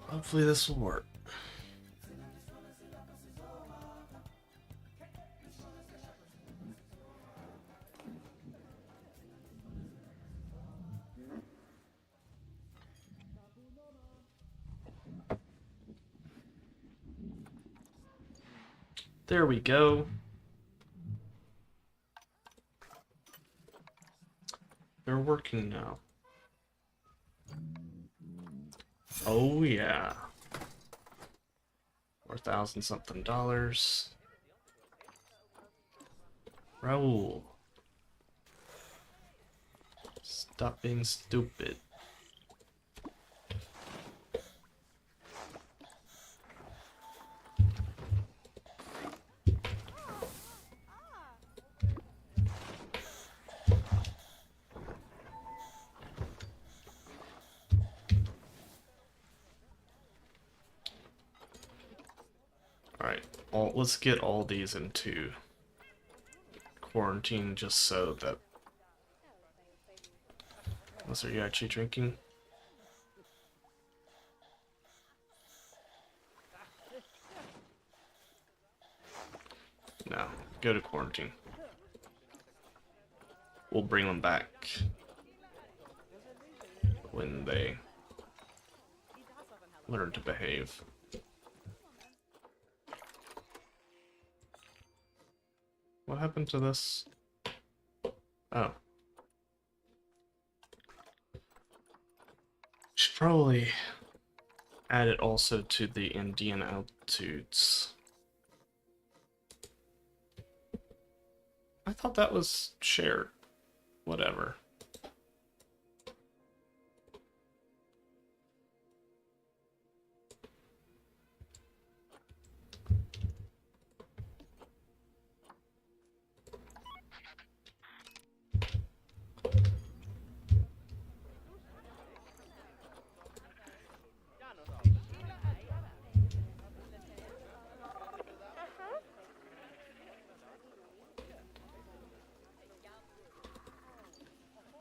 Hopefully this will work. There we go. They're working now. Oh yeah. $4,000 something dollars. Raul. Stop being stupid. Alright, let's get all these into quarantine just so that... Unless are you actually drinking? No, go to quarantine. We'll bring them back when they learn to behave. What happened to this? Oh. Should probably add it also to the Indian altitudes. I thought that was shared. Whatever.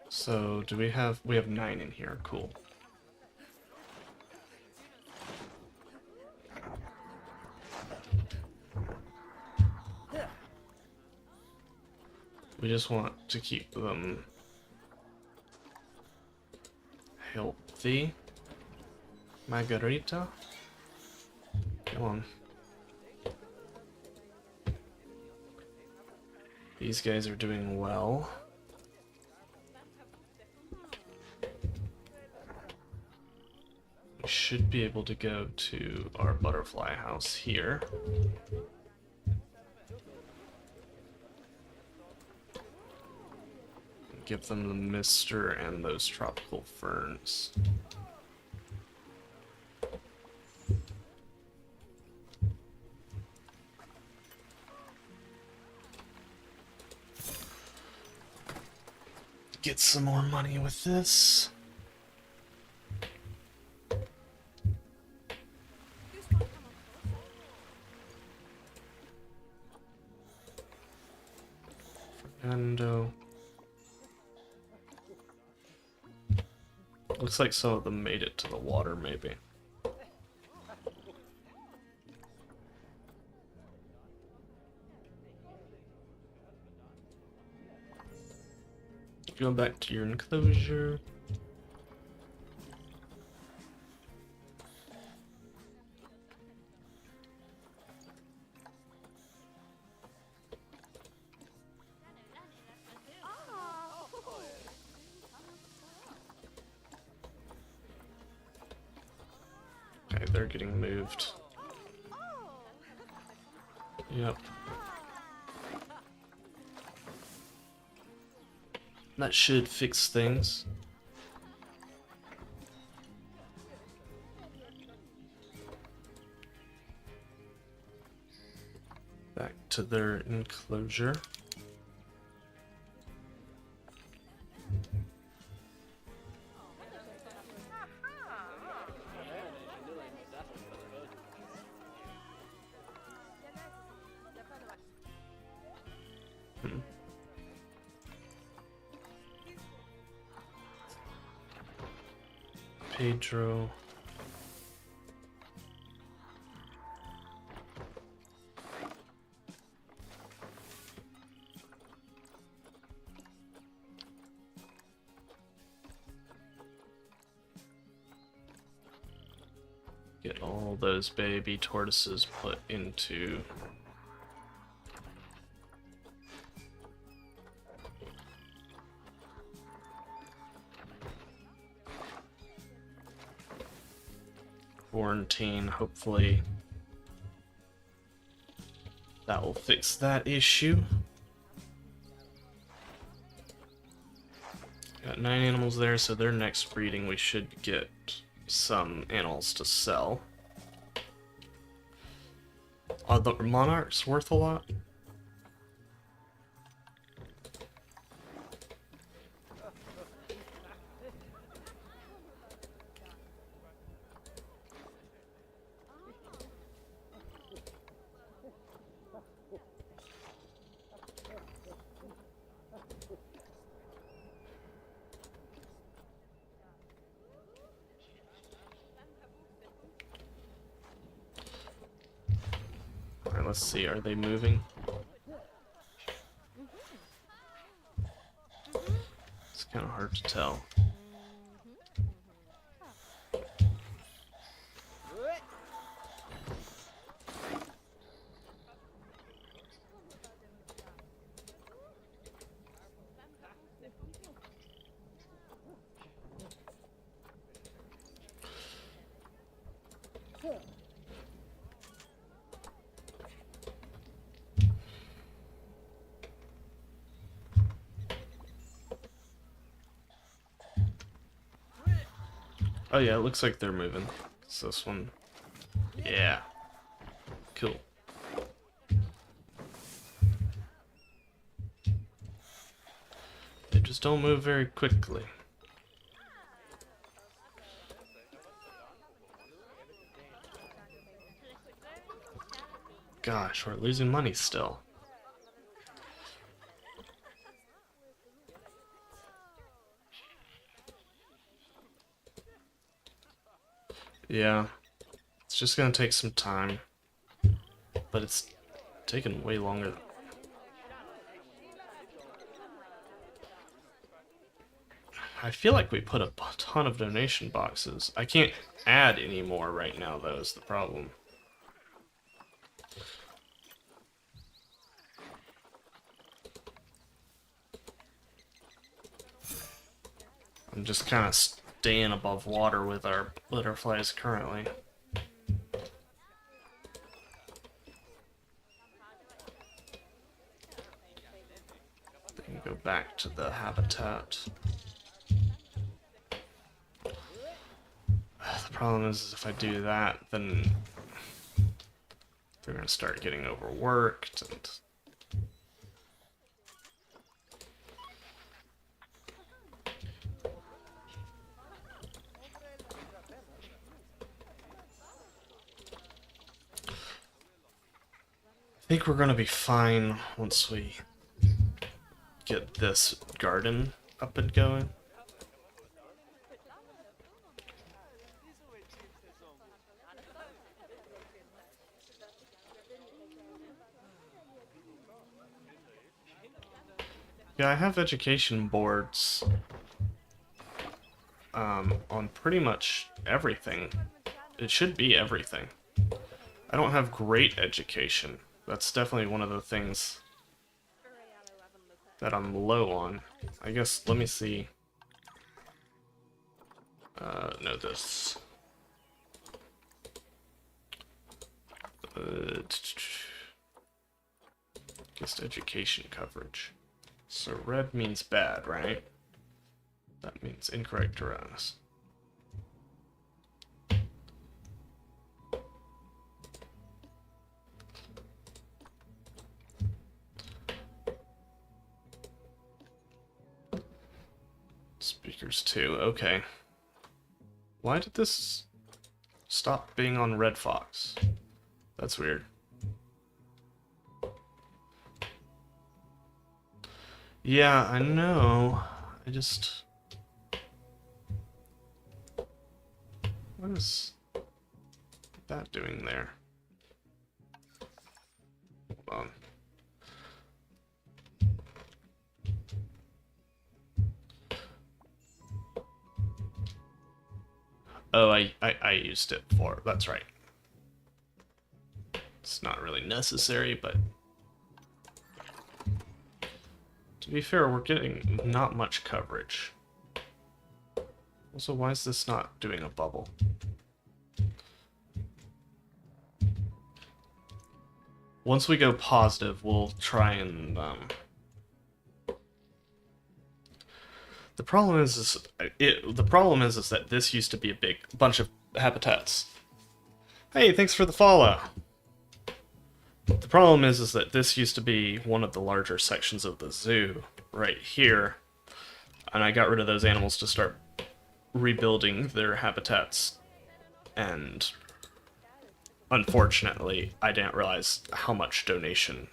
So, do we have 9 in here, cool. We just want to keep them healthy. Margarita? Come on. These guys are doing well. We should be able to go to our butterfly house here. Give them the mister and those tropical ferns. Get some more money with this. Fernando. Looks like some of them made it to the water, maybe. Going back to your enclosure. Okay, they're getting moved. Yep. That should fix things. Back to their enclosure. Pedro. Get all those baby tortoises put into quarantine. Hopefully that will fix that issue. Got 9 animals there, so their next breeding we should get some animals to sell. Are the monarchs worth a lot? let's see, are they moving? It's kind of hard to tell. Oh yeah, it looks like they're moving. It's this one. Yeah. Cool. They just don't move very quickly. Gosh, we're losing money still. Yeah, it's just gonna take some time, but it's taking way longer. I feel like we put a ton of donation boxes. I can't add any more right now, though, is the problem. I'm just kind of staying above water with our butterflies currently. They can go back to the habitat. The problem is if I do that, then they're going to start getting overworked and... I think we're going to be fine once we get this garden up and going. Yeah, I have education boards on pretty much everything. It should be everything. I don't have great education. That's definitely one of the things that I'm low on. I guess, let me see. No, this. Just education coverage. So red means bad, right? That means incorrect or honest. Speakers 2, okay. Why did this stop being on Red Fox? That's weird. Yeah, I know. I just... What is that doing there? Hold on. Oh, I used it for... That's right. It's not really necessary, but... To be fair, we're getting not much coverage. Also, why is this not doing a bubble? Once we go positive, we'll try and... The problem is that this used to be a big bunch of habitats. Hey, thanks for the follow. The problem is that this used to be one of the larger sections of the zoo right here, and I got rid of those animals to start rebuilding their habitats, and unfortunately, I didn't realize how much donation.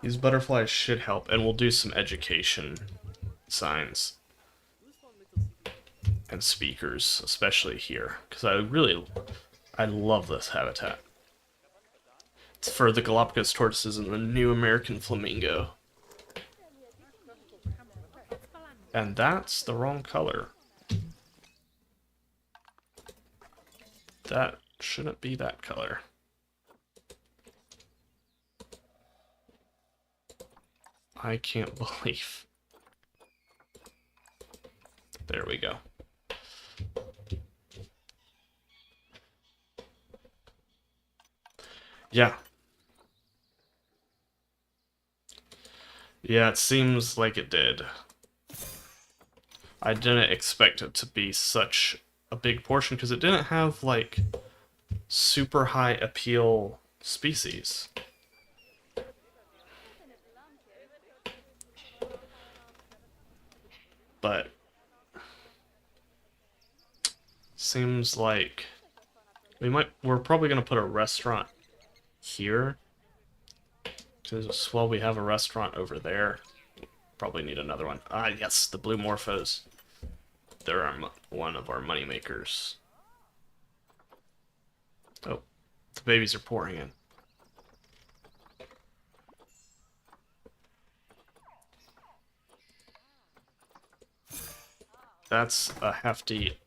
These butterflies should help, and we'll do some education signs and speakers, especially here, because I I love this habitat. It's for the Galapagos tortoises and the new American flamingo. And that's the wrong color. That shouldn't be that color. I can't believe. There we go. Yeah. Yeah, it seems like it did. I didn't expect it to be such a big portion because it didn't have, like, super high appeal species. But seems like we're probably gonna put a restaurant here. Because, well, we have a restaurant over there. Probably need another one. Ah, yes, the blue morphos. They're one of our money makers. Oh, the babies are pouring in. That's a hefty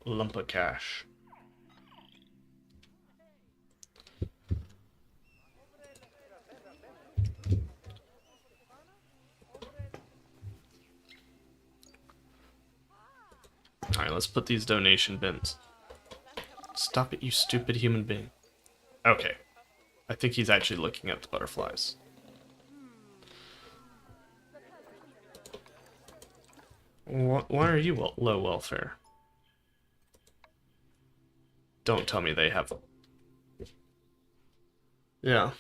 lump of cash. Alright, let's put these donation bins. Stop it, you stupid human being. Okay. I think he's actually looking at the butterflies. Why are you low welfare? Don't tell me they have... Yeah.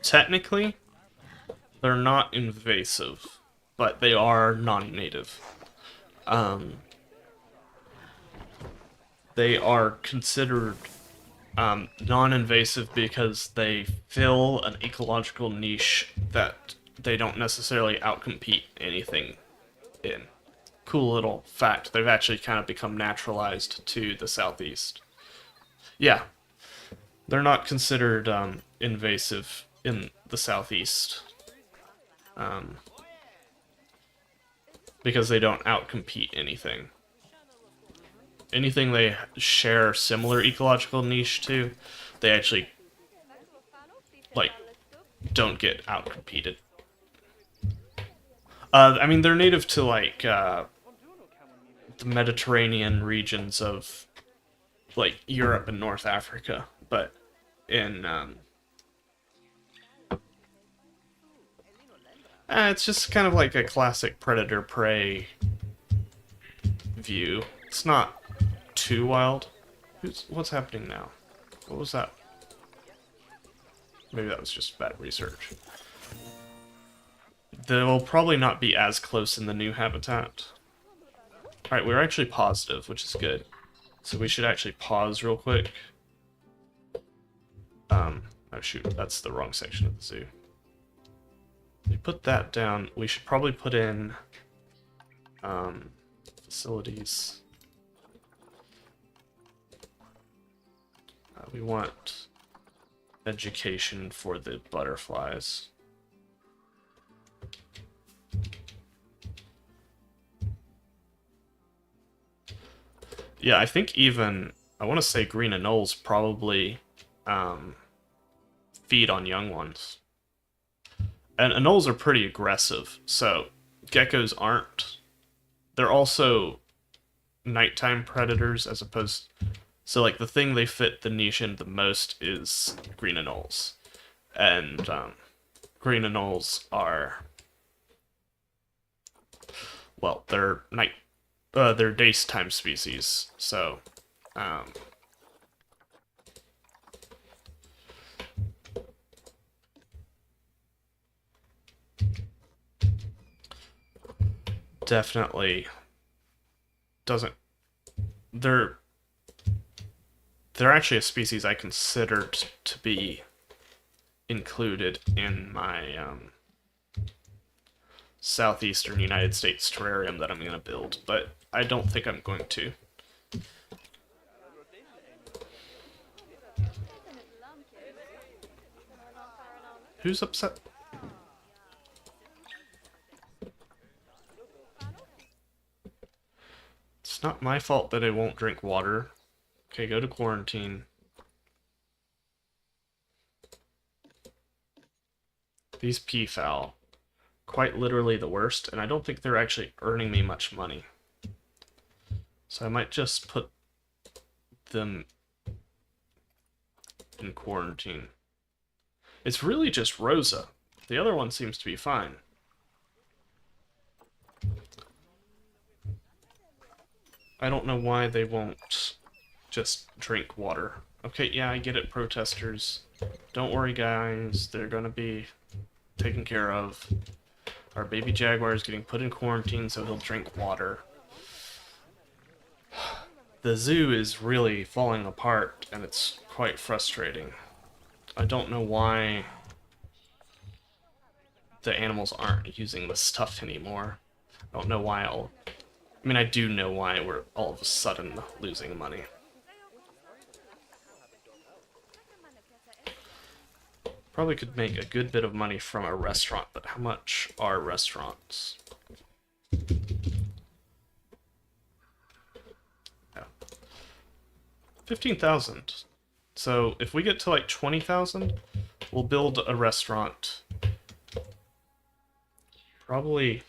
Technically, they're not invasive, but they are non-native. They are considered non-invasive because they fill an ecological niche that they don't necessarily outcompete anything in. Cool little fact, they've actually kind of become naturalized to the southeast. Yeah, they're not considered invasive in the southeast because they don't outcompete anything. Anything they share similar ecological niche to, they actually, like, don't get outcompeted. I mean, they're native to, like, the Mediterranean regions of, like, Europe and North Africa, but in, it's just kind of like a classic predator-prey view. It's not too wild. What's happening now? What was that? Maybe that was just bad research. They'll probably not be as close in the new habitat. Alright, we're actually positive, which is good. So we should actually pause real quick. Oh shoot, that's the wrong section of the zoo. We put that down. We should probably put in facilities. We want education for the butterflies. Yeah, I think even, I want to say green anoles probably feed on young ones. And anoles are pretty aggressive, so geckos aren't. They're also nighttime predators as opposed... So, like, the thing they fit the niche in the most is green anoles. And green anoles are... Well, they're they're daytime species, so... definitely doesn't... They're actually a species I considered to be included in my southeastern United States terrarium that I'm going to build, but I don't think I'm going to. Who's upset? It's not my fault that I won't drink water. Okay, go to quarantine. These peafowl. Quite literally the worst, and I don't think they're actually earning me much money. So I might just put them in quarantine. It's really just Rosa. The other one seems to be fine. I don't know why they won't just drink water. Okay, yeah, I get it, protesters. Don't worry, guys. They're gonna be taken care of. Our baby jaguar is getting put in quarantine so he'll drink water. The zoo is really falling apart, and it's quite frustrating. I don't know why the animals aren't using the stuff anymore. I don't know why I mean, I do know why we're all of a sudden losing money. Probably could make a good bit of money from a restaurant, but how much are restaurants? Yeah. 15,000. So if we get to like 20,000, we'll build a restaurant. Probably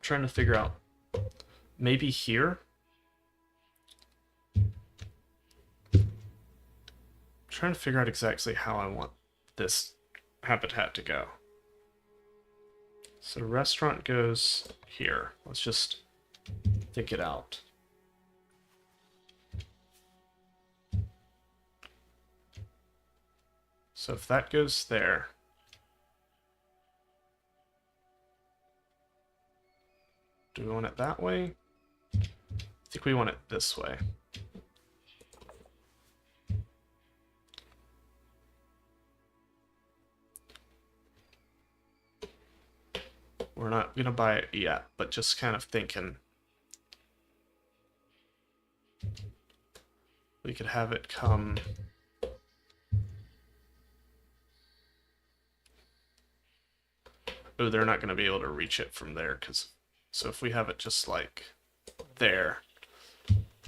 trying to figure out maybe here. Trying to figure out exactly how I want this habitat to go. So the restaurant goes here. Let's just think it out. So if that goes there, do we want it that way? I think we want it this way. We're not gonna buy it yet, but just kind of thinking we could have it come oh, they're not gonna be able to reach it from there, so if we have it just like there,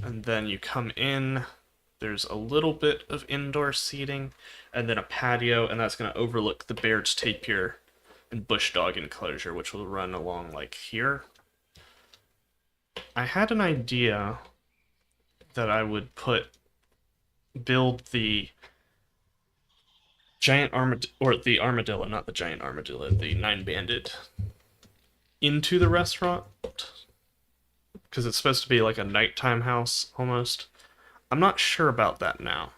and then you come in, there's a little bit of indoor seating, and then a patio, and that's gonna overlook the Baird's tapir and bush dog enclosure, which will run along like here. I had an idea that I would build the giant armadillo, or the armadillo, not the giant armadillo, the nine-banded, into the restaurant, because it's supposed to be like a nighttime house, almost. I'm not sure about that now.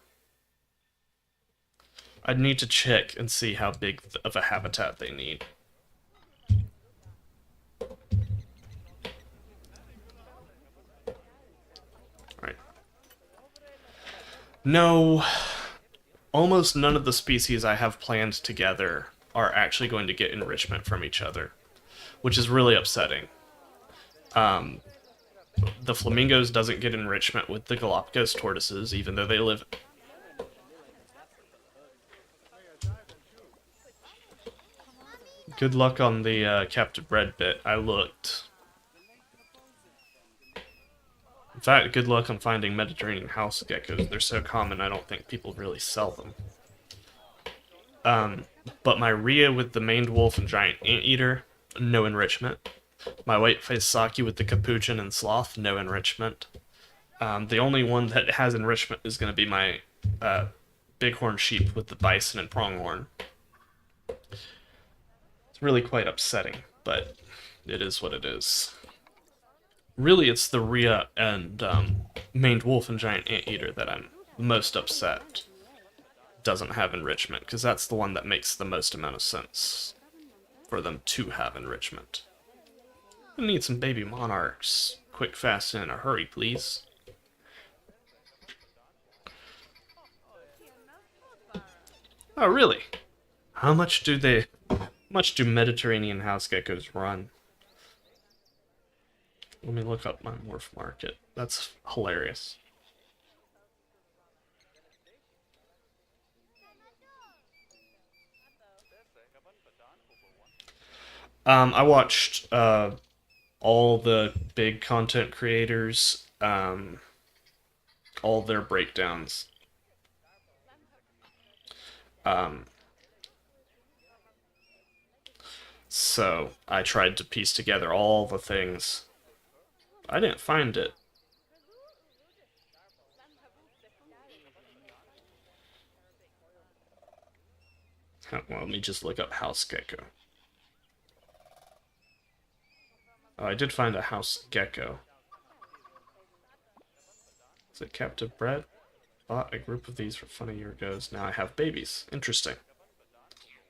I'd need to check and see how big of a habitat they need. Alright. No, almost none of the species I have planned together are actually going to get enrichment from each other, which is really upsetting. The flamingos doesn't get enrichment with the Galapagos tortoises, even though they live... Good luck on the captive bred bit. I looked. In fact, good luck on finding Mediterranean house geckos. They're so common, I don't think people really sell them. But my rhea with the maned wolf and giant anteater, no enrichment. My white-faced saki with the capuchin and sloth, no enrichment. The only one that has enrichment is going to be my bighorn sheep with the bison and pronghorn. It's really quite upsetting, but it is what it is. Really, it's the rhea and maned wolf and giant anteater that I'm most upset doesn't have enrichment, because that's the one that makes the most amount of sense for them to have enrichment. I need some baby monarchs. Quick, fast, and in a hurry, please. Oh, really? How much do Mediterranean house geckos run? Let me look up my morph market. That's hilarious. I watched all the big content creators, all their breakdowns. Um, so I tried to piece together all the things. I didn't find it. Well, let me just look up house gecko. Oh, I did find a house gecko. Is it captive bred? Bought a group of these for fun a year ago. Now I have babies. Interesting.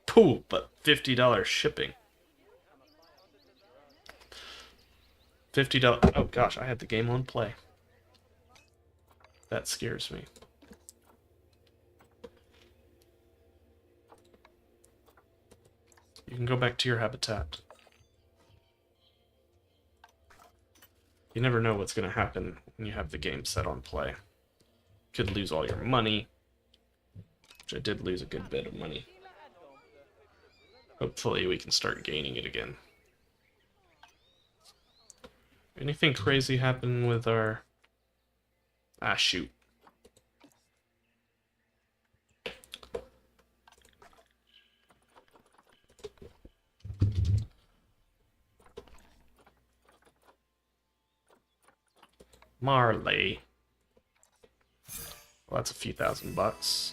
Pooh, but $50 shipping. $50. Oh gosh, I had the game on play. That scares me. You can go back to your habitat. You never know what's going to happen when you have the game set on play. Could lose all your money, which I did lose a good bit of money. Hopefully we can start gaining it again. Anything crazy happen with our... Ah, shoot. Marley. Well, that's a few $1,000.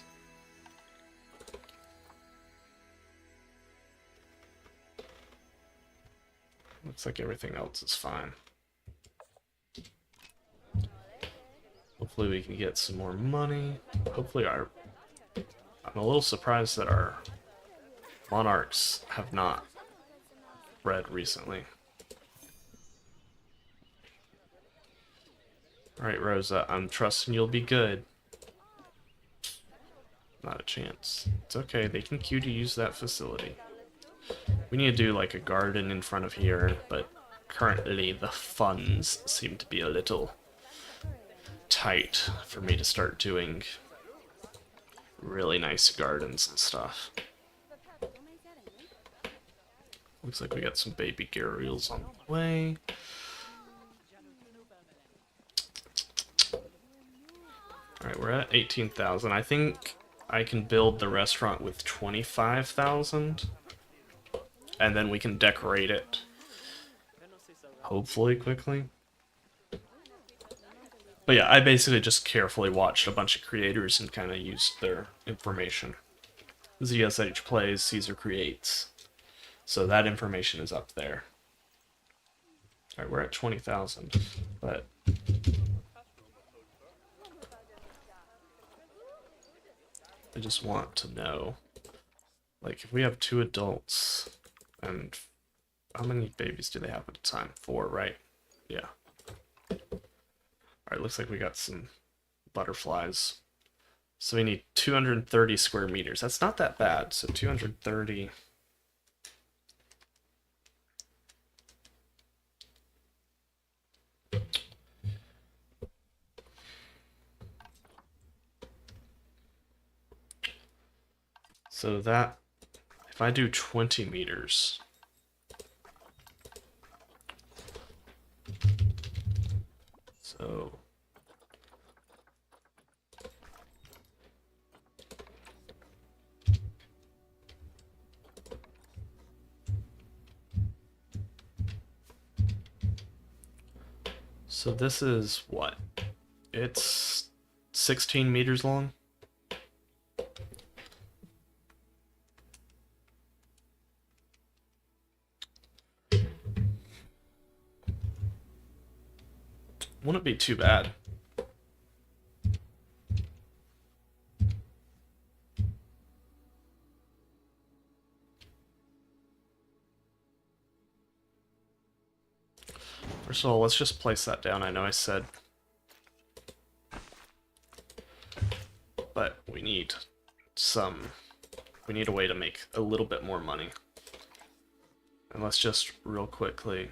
Looks like everything else is fine. Hopefully we can get some more money. Hopefully I'm a little surprised that our monarchs have not bred recently. Alright, Rosa, I'm trusting you'll be good. Not a chance. It's okay, they can queue to use that facility. We need to do like a garden in front of here, but currently the funds seem to be a little tight for me to start doing really nice gardens and stuff. Looks like we got some baby gharials on the way. Alright, we're at 18,000. I think I can build the restaurant with 25,000. And then we can decorate it. Hopefully quickly. But yeah, I basically just carefully watched a bunch of creators and kind of used their information. ZSH plays, Caesar creates. So that information is up there. Alright, we're at 20,000. But I just want to know, like, if we have 2 adults, and how many babies do they have at a time? 4, right? Yeah. Alright, looks like we got some butterflies. So we need 230 square meters. That's not that bad. So 230... So that, if I do 20 meters, so this is what? It's 16 meters long. Wouldn't be too bad. First of all, let's just place that down. I know I said, but we need some We need a way to make a little bit more money. And let's just real quickly...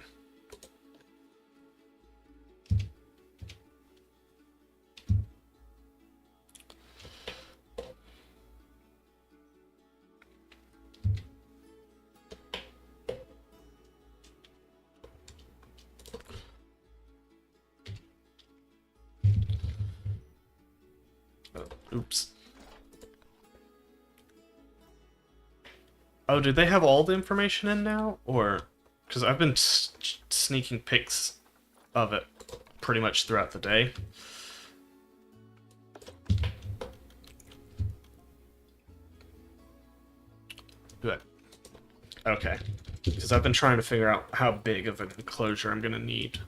Oops. Oh, do they have all the information in now? Or... Because I've been sneaking pics of it pretty much throughout the day. Good. Okay. Because I've been trying to figure out how big of an enclosure I'm going to need.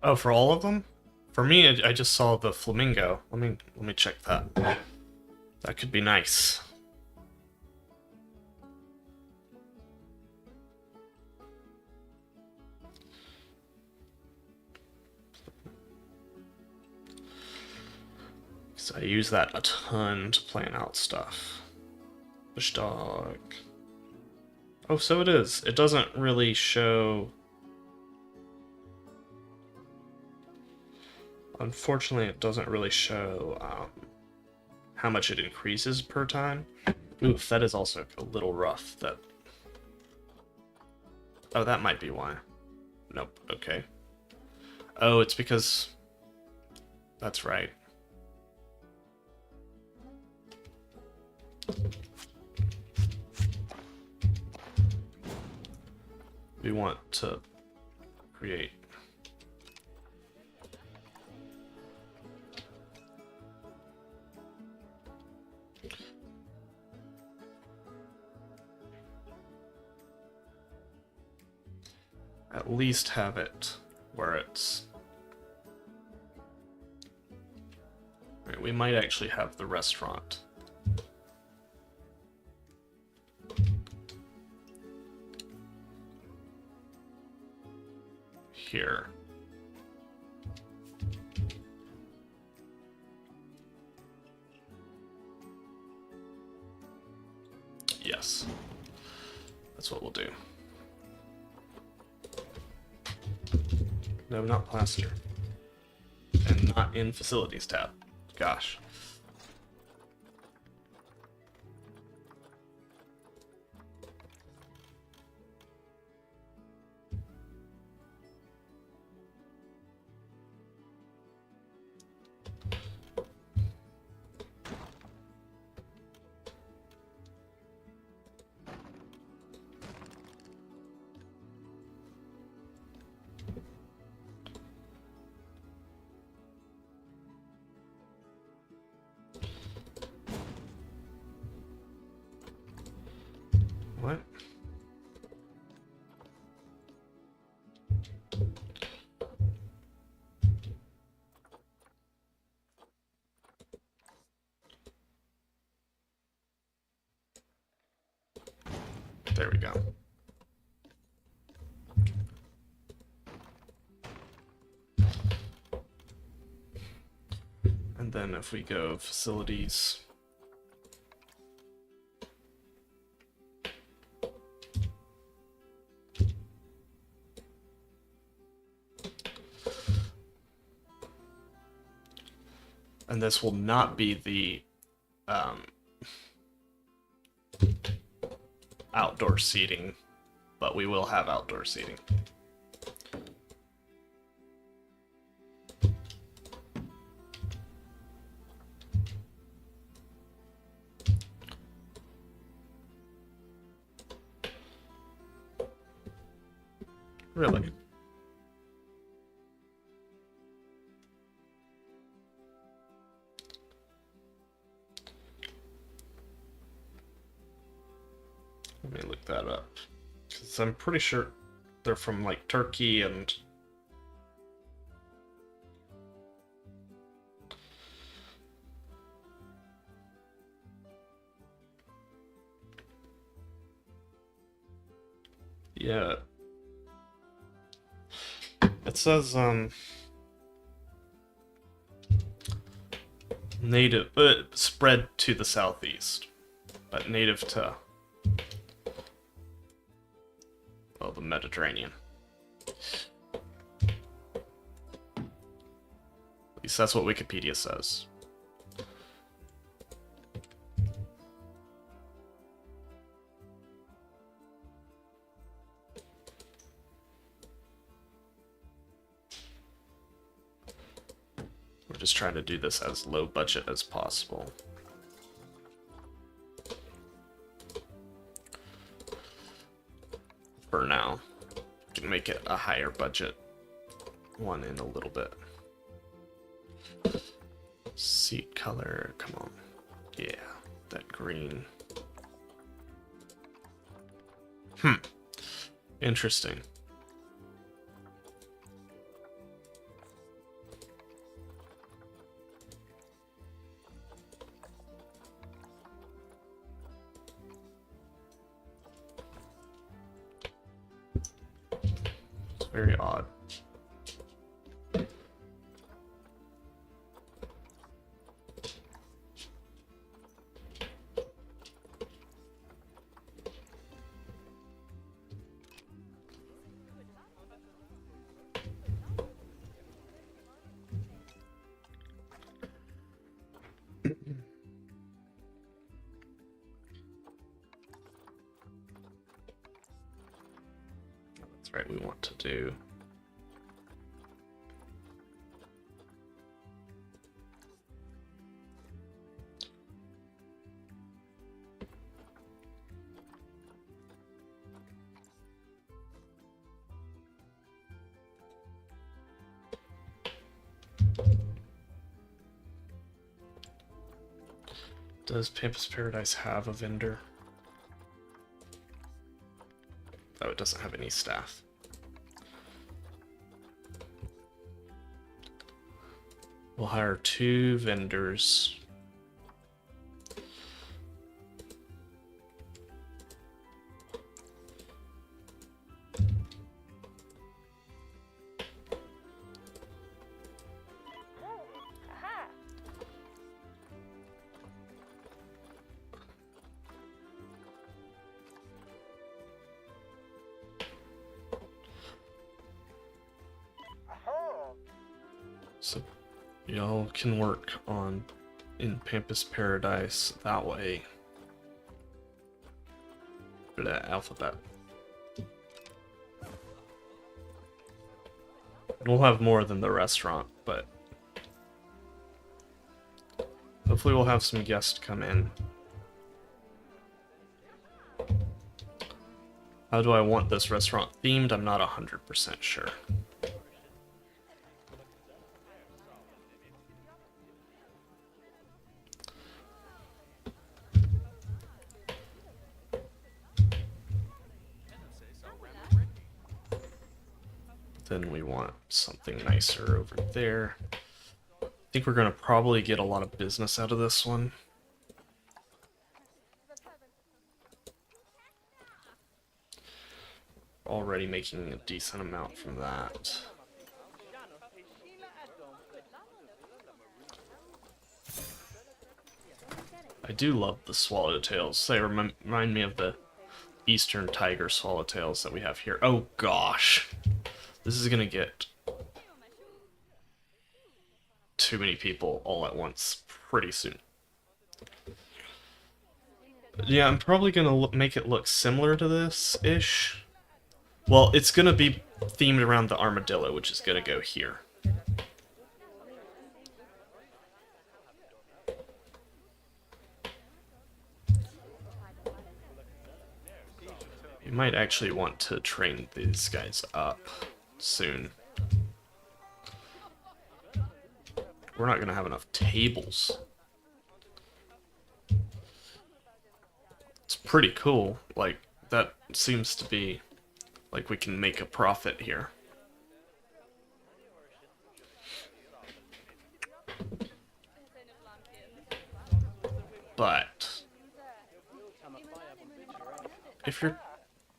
Oh, for all of them? For me, I just saw the flamingo. Let me check that. That could be nice. So I use that a ton to plan out stuff. Bush dog. Oh, so it is. It doesn't really show... Unfortunately, it doesn't really show how much it increases per time. Oof, that is also a little rough. That. Oh, that might be why. Nope, okay. Oh, it's because... That's right. We want to create... At least have it where it's... Right, we might actually have the restaurant. Here. Yes. That's what we'll do. No, not plaster. And not in facilities tab. Gosh. What? There we go. And then if we go facilities... And this will not be the outdoor seating, but we will have outdoor seating. Really? Let me look that up. Because I'm pretty sure they're from, like, Turkey and... Yeah. It says, native, spread to the southeast, but native to, well, the Mediterranean. At least that's what Wikipedia says. We're just trying to do this as low budget as possible. For now. We can make it a higher budget one in a little bit. Seat color, come on. Yeah, that green. Interesting. It's very odd. That's right, we want to do. Does Pampas Paradise have a vendor? Oh, it doesn't have any staff. We'll hire 2 vendors. So y'all can work on in Pampas Paradise that way. For that alphabet. We'll have more than the restaurant, but hopefully we'll have some guests come in. How do I want this restaurant themed? I'm not 100% sure. Then we want something nicer over there. I think we're going to probably get a lot of business out of this one. Already making a decent amount from that. I do love the swallowtails. They remind me of the eastern tiger swallowtails that we have here. Oh gosh. This is gonna get too many people all at once pretty soon. Yeah, I'm probably gonna make it look similar to this-ish. Well, it's gonna be themed around the armadillo, which is gonna go here. You might actually want to train these guys up soon. We're not gonna have enough tables. It's pretty cool. Like, that seems to be like we can make a profit here. But if you're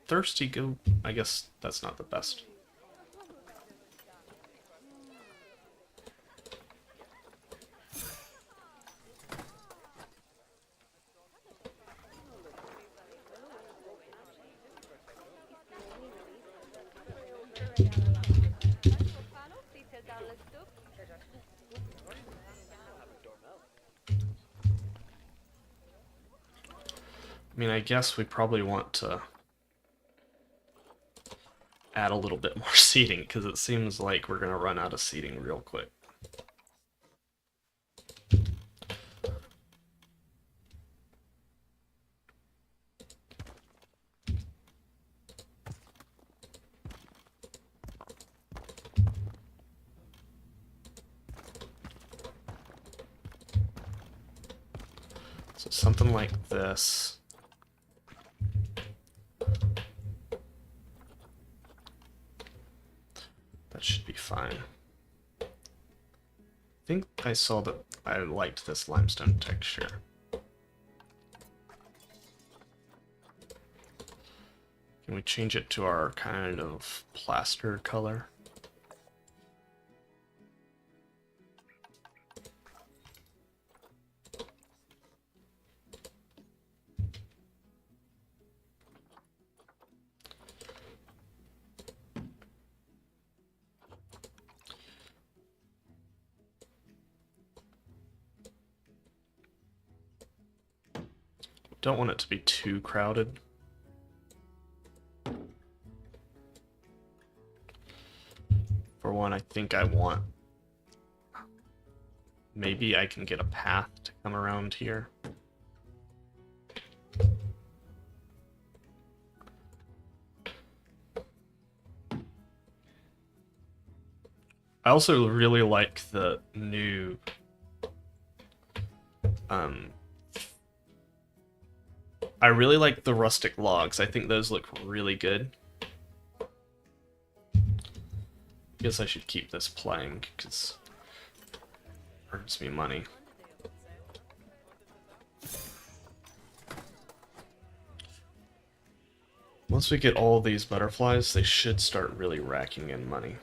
thirsty, go. I guess that's not the best. I mean, I guess we probably want to add a little bit more seating, because it seems like we're going to run out of seating real quick. So something like this. That should be fine. I think I saw that I liked this limestone texture. Can we change it to our kind of plaster color? Don't want it to be too crowded. For one, I think I want... Maybe I can get a path to come around here. I also really like the new... I really like the rustic logs. I think those look really good. Guess I should keep this playing, because it earns me money. Once we get all these butterflies, they should start really racking in money.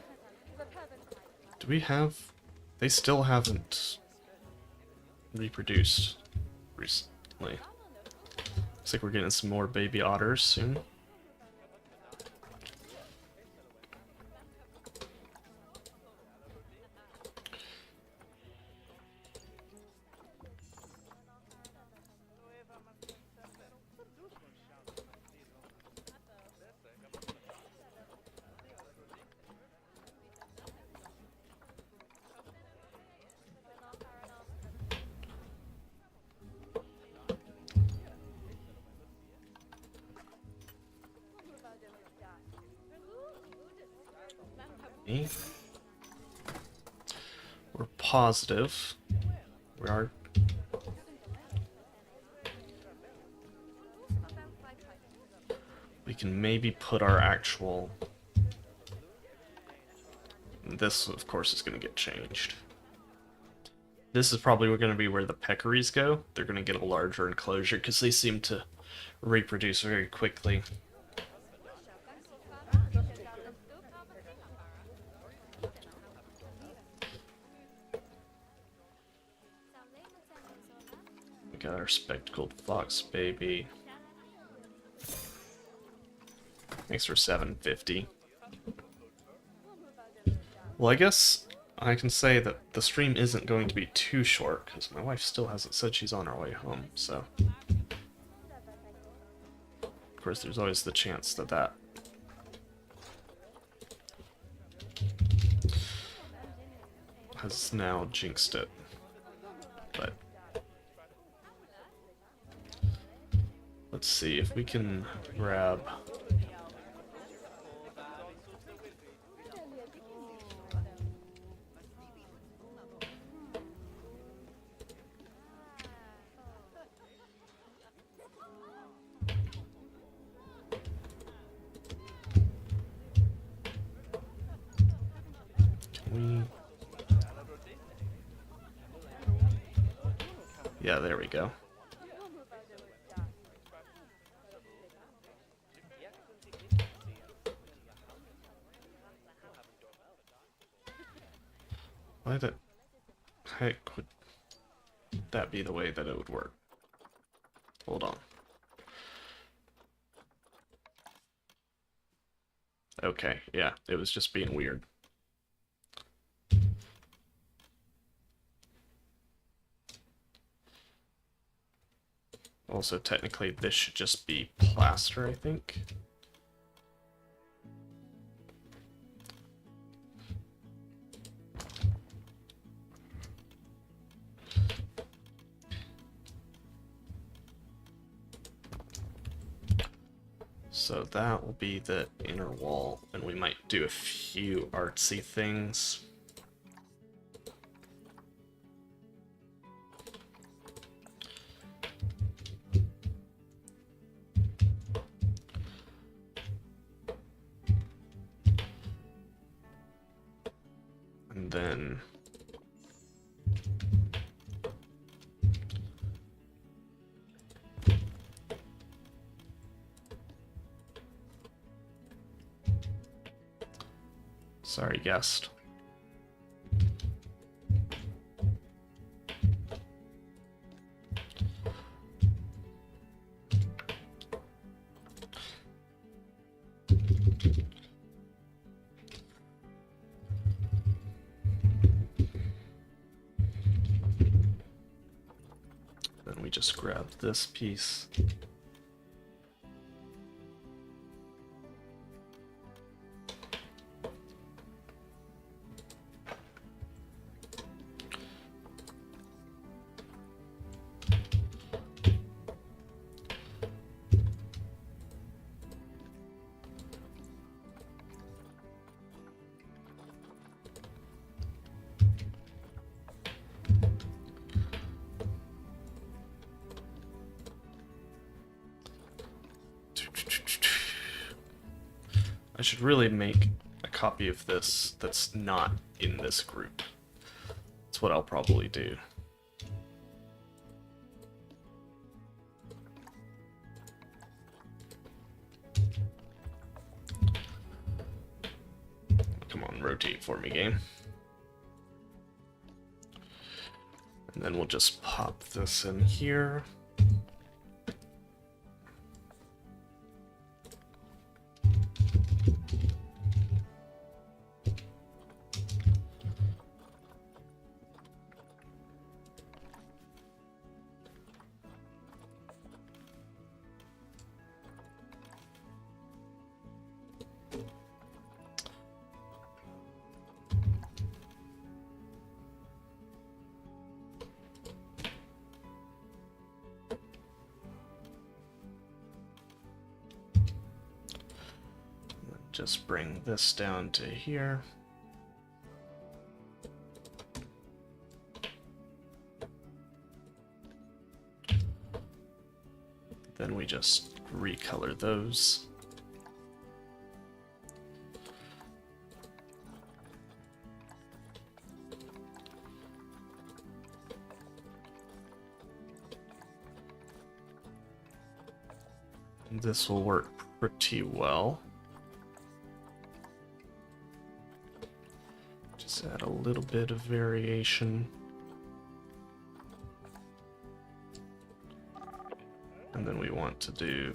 Do we have... They still haven't reproduced recently. Looks like we're getting some more baby otters soon. We're positive. We are. We can maybe put our actual... This, of course, is going to get changed. This is probably going to be where the peccaries go. They're going to get a larger enclosure because they seem to reproduce very quickly. We got our spectacled fox baby. Thanks for $7.50. Well, I guess I can say that the stream isn't going to be too short, because my wife still hasn't said she's on her way home, so... Of course, there's always the chance that that has now jinxed it. But... let's see if we can grab... Yeah, there we go. Why the heck would that be the way that it would work? Hold on. Okay, yeah, it was just being weird. Also, technically, this should just be plaster, I think. So that will be the inner wall, and we might do a few artsy things. And then sorry, guest. Then we just grab this piece. I should really make a copy of this that's not in this group. That's what I'll probably do. Come on, rotate for me, game. And then we'll just pop this in here. Just bring this down to here. Then we just recolor those. And this will work pretty well. Just add a little bit of variation. And then we want to do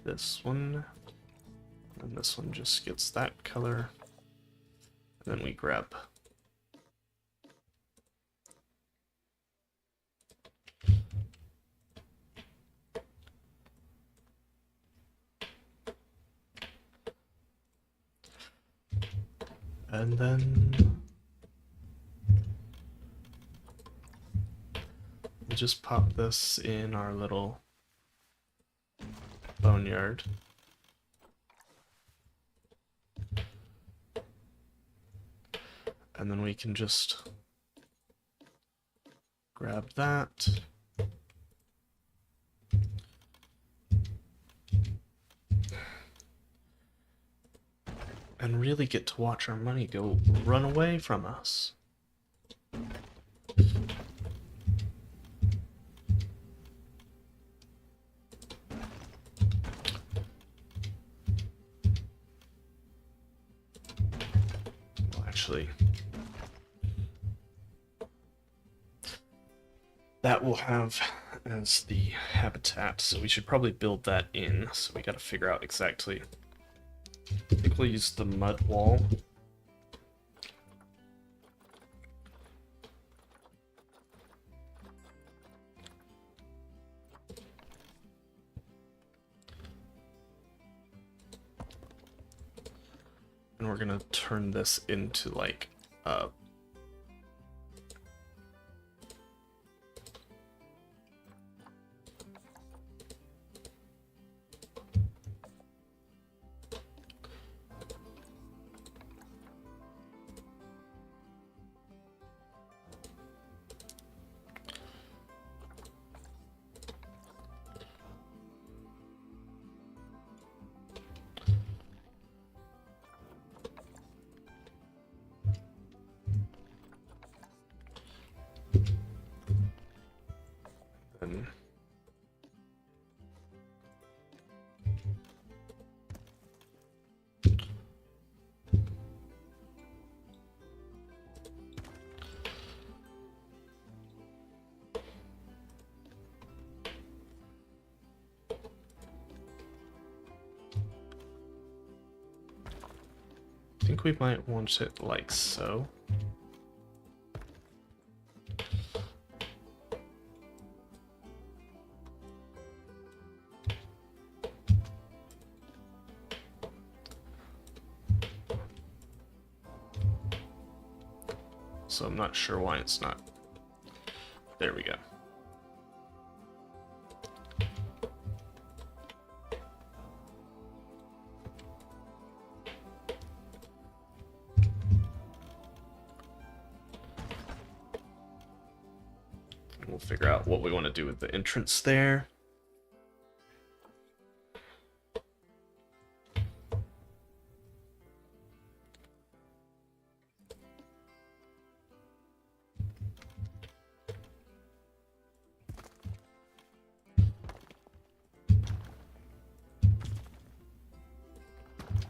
this one. And this one just gets that color. And then we grab and then we'll just pop this in our little boneyard. And then we can just grab that. And really get to watch our money go run away from us. Well, actually, that will have as the habitat, so we should probably build that in. So we got to figure out exactly. I think we'll use the mud wall. And we're gonna turn this into like then I think we might want it like so. So I'm not sure why it's not. There we go. We'll figure out what we want to do with the entrance there.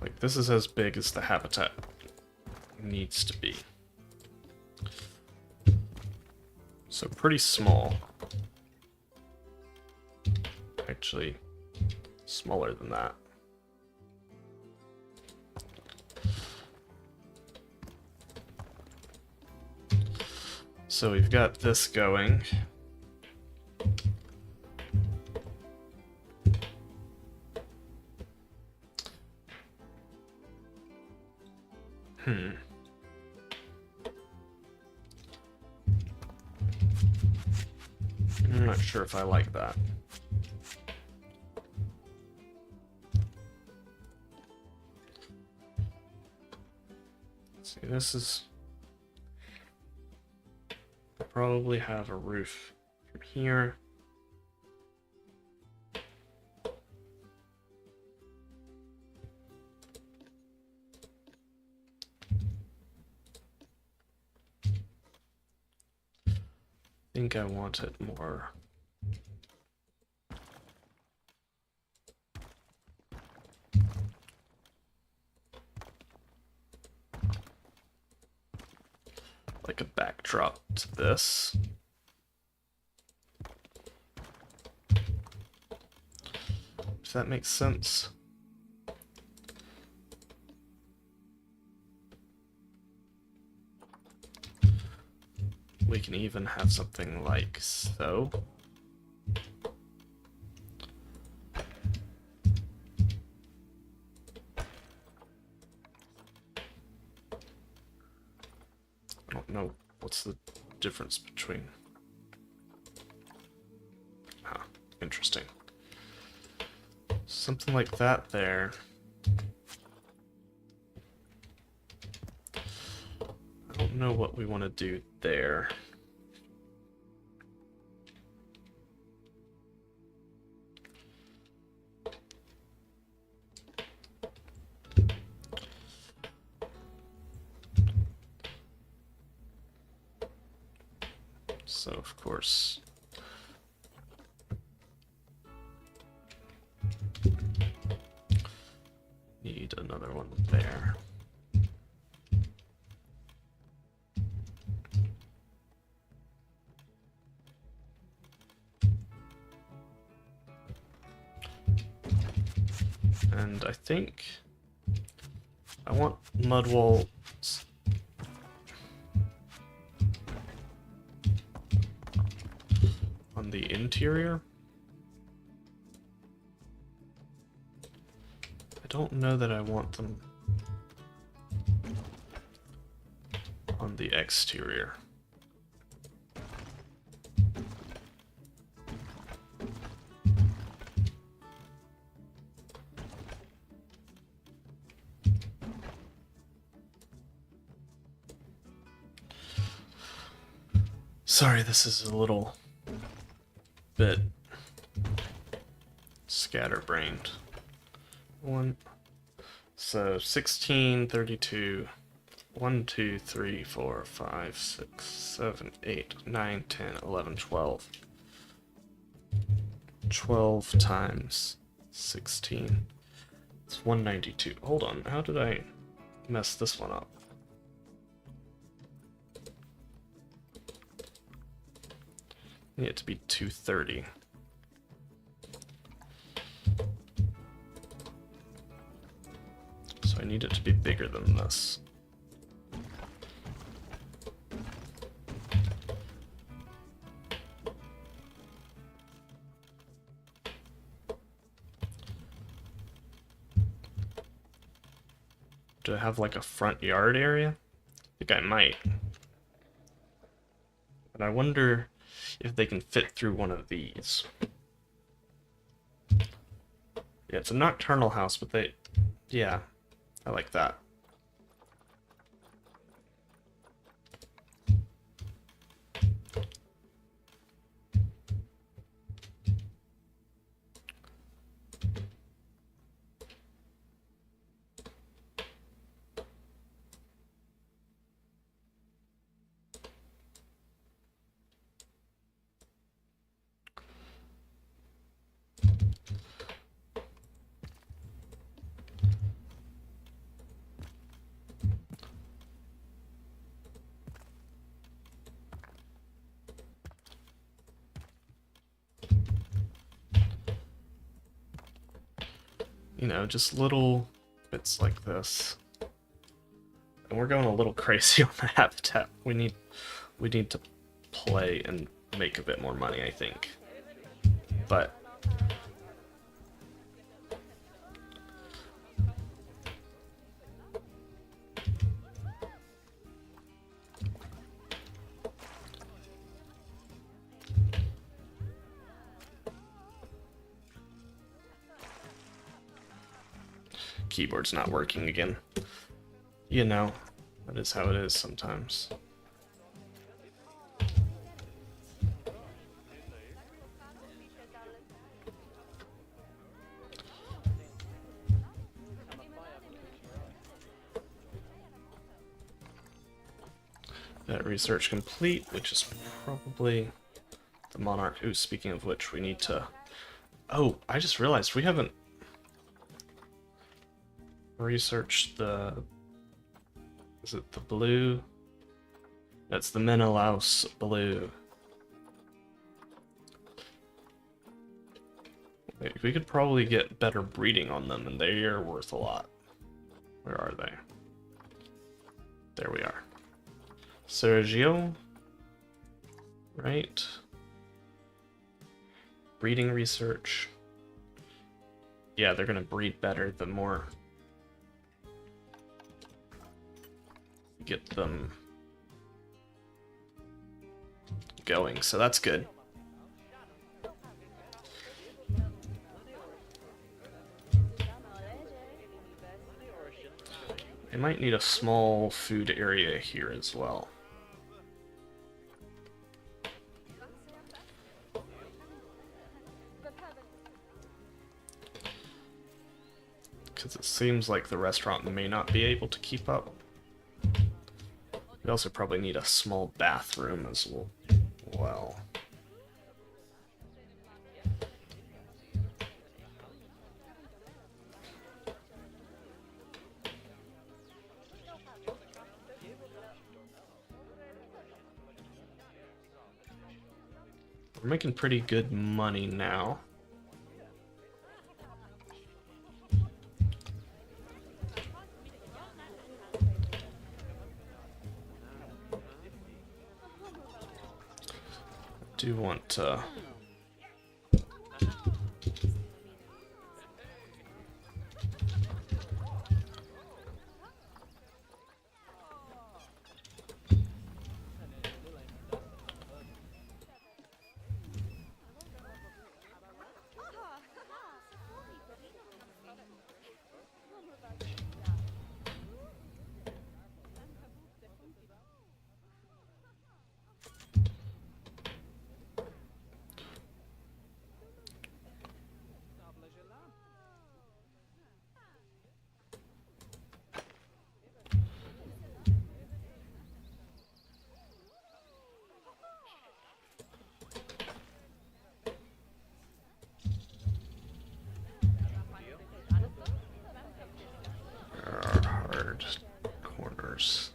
Like, this is as big as the habitat needs to be. So pretty small. Actually, smaller than that. So we've got this going. I'm not sure if I like that. See, this is... I'll probably have a roof from here. I think I want it more. Like a backdrop to this. Does that make sense? We can even have something like so. I don't know what's the difference between... Ah, interesting. Something like that there. I don't know what we want to do there. So, of course, need another one there. And I think I want mud walls on the interior. I don't know that I want them on the exterior. Sorry, this is a little bit scatterbrained. So 16, 32, 1, 2, 3, 4, 5, 6, 7, 8, 9, 10, 11, 12. 12 times 16. It's 192. Hold on, how did I mess this one up? I need it to be 230. So I need it to be bigger than this. Do I have like a front yard area? I think I might. But I wonder if they can fit through one of these. Yeah, it's a nocturnal house, but they... Yeah, I like that. You know, just little bits like this. And we're going a little crazy on the habitat. We need to play and make a bit more money, I think. But keyboard's not working again. You know, that is how it is sometimes. That research complete, which is probably the monarch. Ooh, speaking of which, we need to... Oh, I just realized we haven't researched the... Is it the blue? That's the Menelaus blue. We could probably get better breeding on them, and they are worth a lot. Where are they? There we are. Sergio. Right. Breeding research. Yeah, they're gonna breed better the more you get them going, so that's good. I might need a small food area here as well. Because it seems like the restaurant may not be able to keep up. We also probably need a small bathroom as well. We're making pretty good money now. I do want to... hard corners.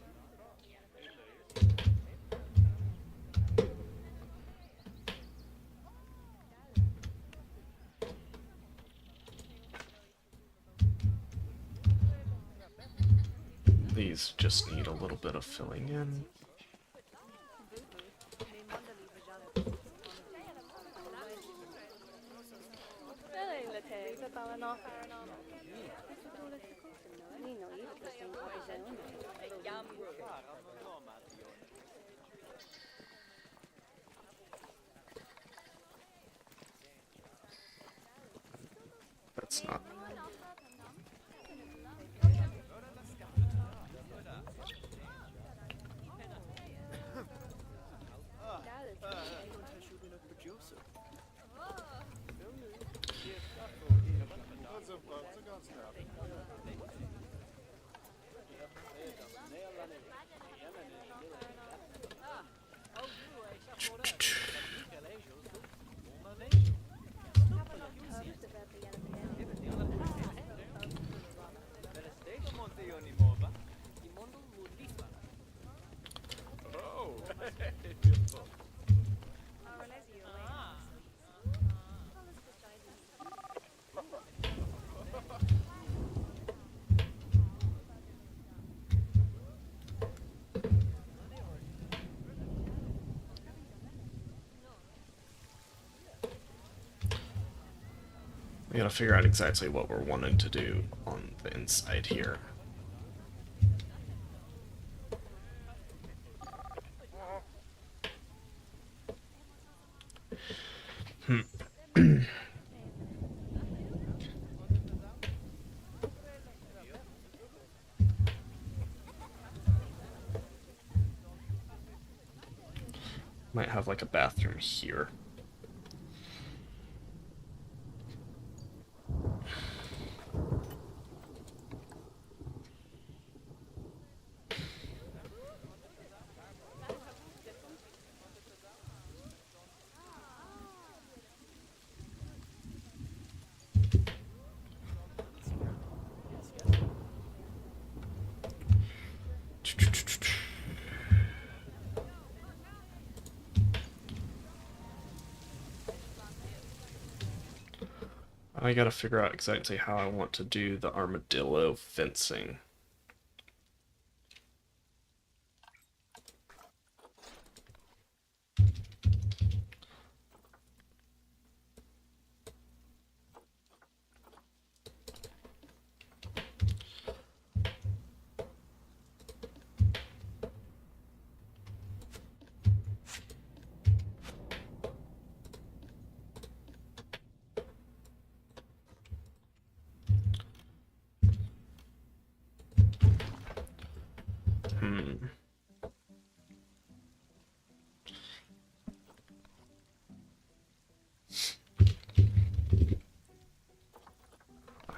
These just need a little bit of filling in. That's not... We gotta figure out exactly what we're wanting to do on the inside here. Might have like a bathroom here. I gotta figure out exactly how I want to do the armadillo fencing.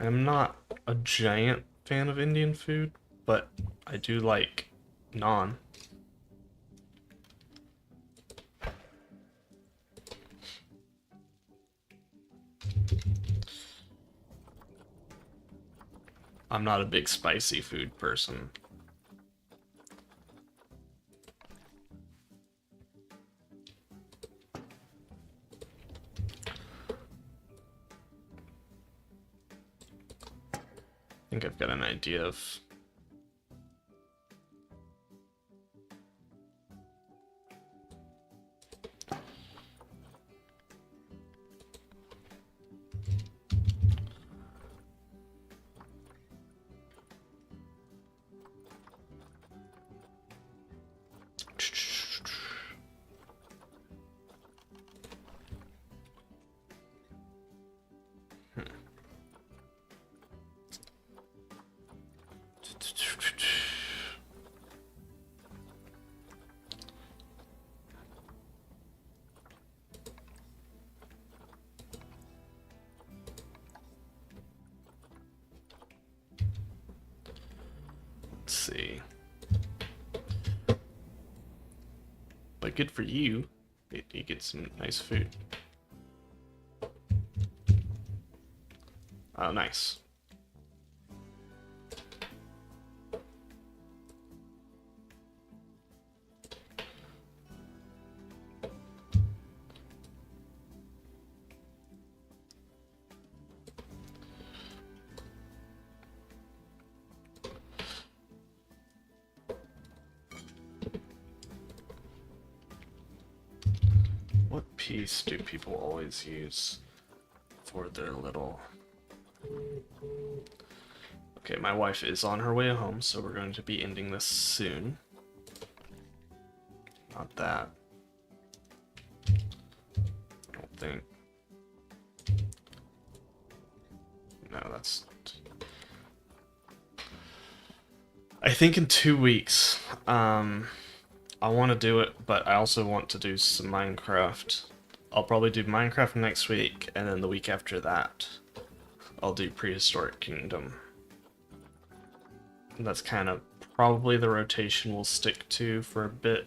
I'm not a giant fan of Indian food, but I do like naan. I'm not a big spicy food person. I think I've got an idea of... Let's see. But good for you. You get some nice food. Oh, nice. What piece do people always use for their little... Okay, my wife is on her way home, so we're going to be ending this soon. Not that. I don't think. No, that's... I think in 2 weeks, I want to do it, but I also want to do some Minecraft. I'll probably do Minecraft next week, and then the week after that, I'll do Prehistoric Kingdom. And that's kind of probably the rotation we'll stick to for a bit.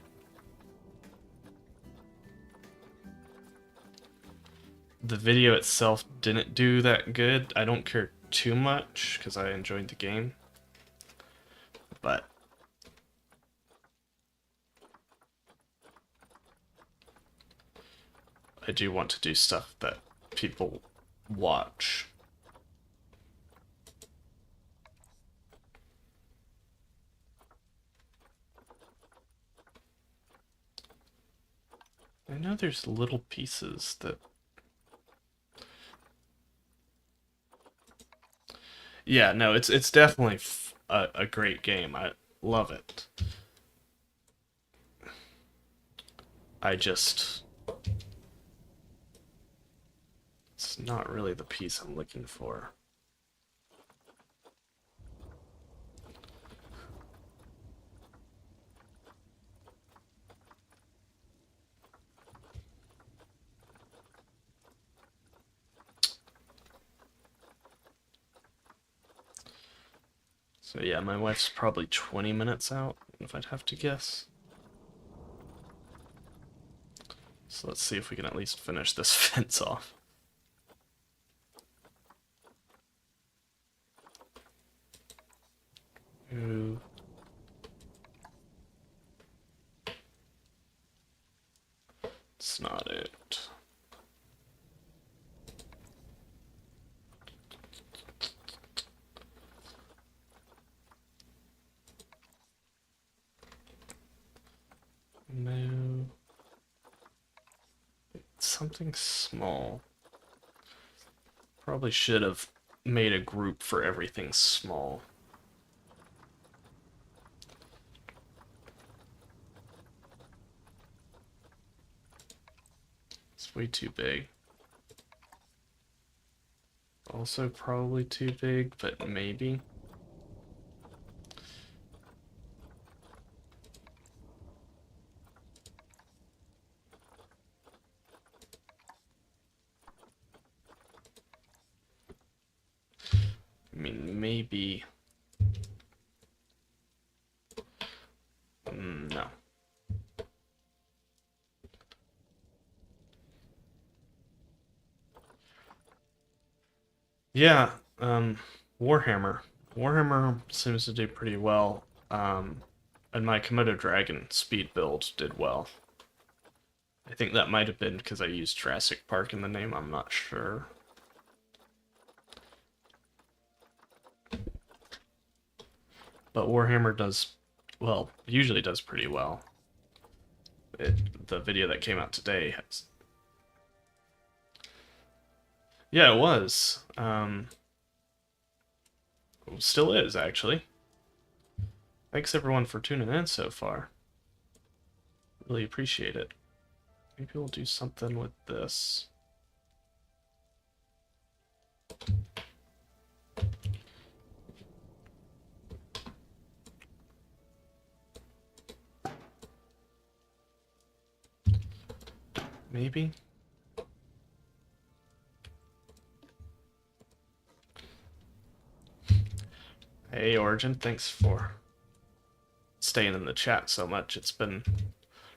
The video itself didn't do that good. I don't care too much, because I enjoyed the game. But I do want to do stuff that people watch. I know there's little pieces that... Yeah, no, it's definitely a great game. I love it. I just... It's not really the piece I'm looking for. So yeah, my wife's probably 20 minutes out, if I'd have to guess. So let's see if we can at least finish this fence off. Ooh. It's not it. No. It's something small. Probably should have made a group for everything small. It's way too big. Also probably too big, but maybe. I mean, maybe... no. Yeah, Warhammer. Warhammer seems to do pretty well, and my Komodo Dragon speed build did well. I think that might have been because I used Jurassic Park in the name, I'm not sure. But Warhammer does, well, usually does pretty well. The video that came out today has... Yeah, it was. Still is, actually. Thanks everyone for tuning in so far. Really appreciate it. Maybe we'll do something with this. Maybe? Hey Origin, thanks for staying in the chat so much. It's been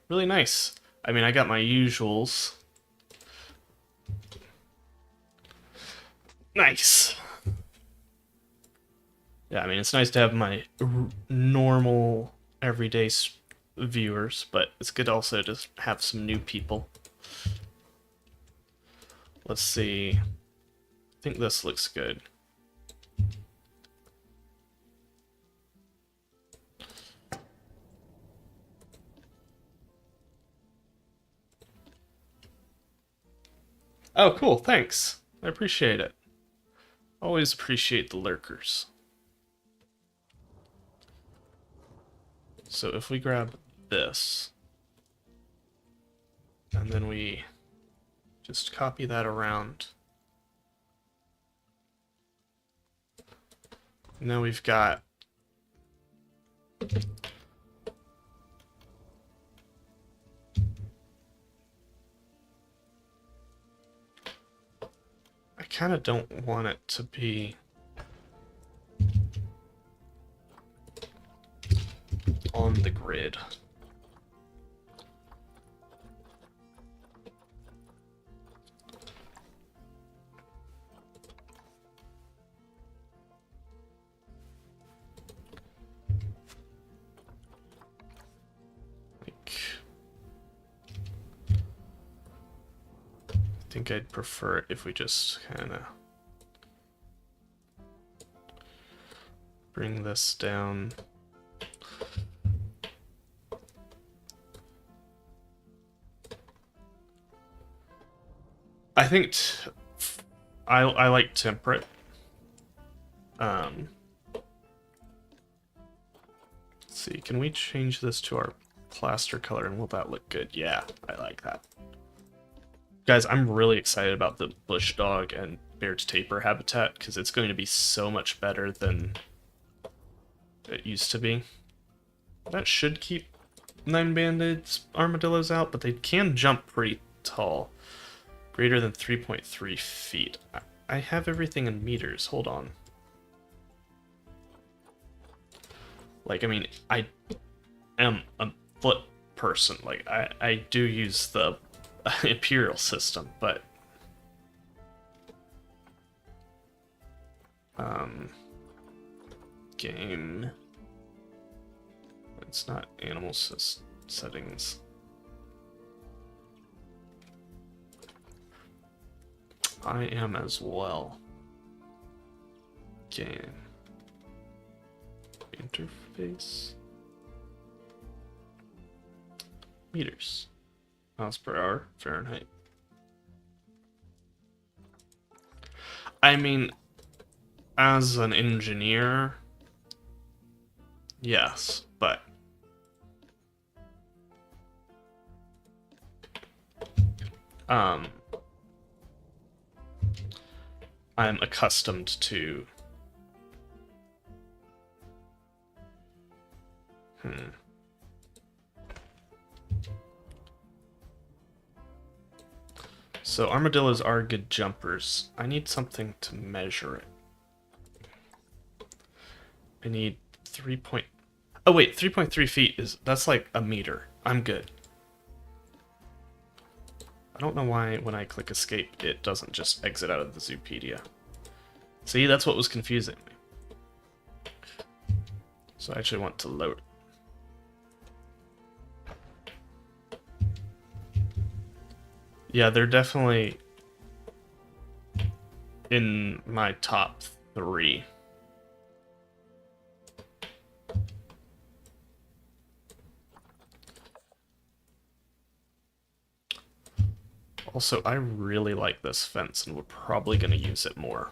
really nice. I mean, I got my usuals. Nice. Yeah, I mean, it's nice to have my normal, everyday viewers, but it's good also to have some new people. Let's see. I think this looks good. Oh, cool, thanks. I appreciate it. Always appreciate the lurkers. So if we grab this, and then we just copy that around. Now we've got I kind of don't want it to be on the grid. I think I'd prefer it if we just kind of bring this down. I think I like temperate. Let's see, can we change this to our plaster color and will that look good? Yeah, I like that. Guys, I'm really excited about the bush dog and Baird's tapir habitat because it's going to be so much better than it used to be. That should keep 9-banded armadillos out, but they can jump pretty tall. Greater than 3.3 feet. I have everything in meters. Hold on. Like, I mean, I am a foot person. Like, I do use the Imperial system, but game, it's not animal settings. I am as well. Game interface meters. Miles per hour, Fahrenheit. I mean, as an engineer, yes, but I'm accustomed to So armadillos are good jumpers. I need something to measure it. I need 3 point... Oh wait, 3.3 feet that's like a meter. I'm good. I don't know why when I click escape it doesn't just exit out of the Zoopedia. See, that's what was confusing me. So I actually want to load. Yeah, they're definitely in my top 3. Also, I really like this fence and we're probably going to use it more.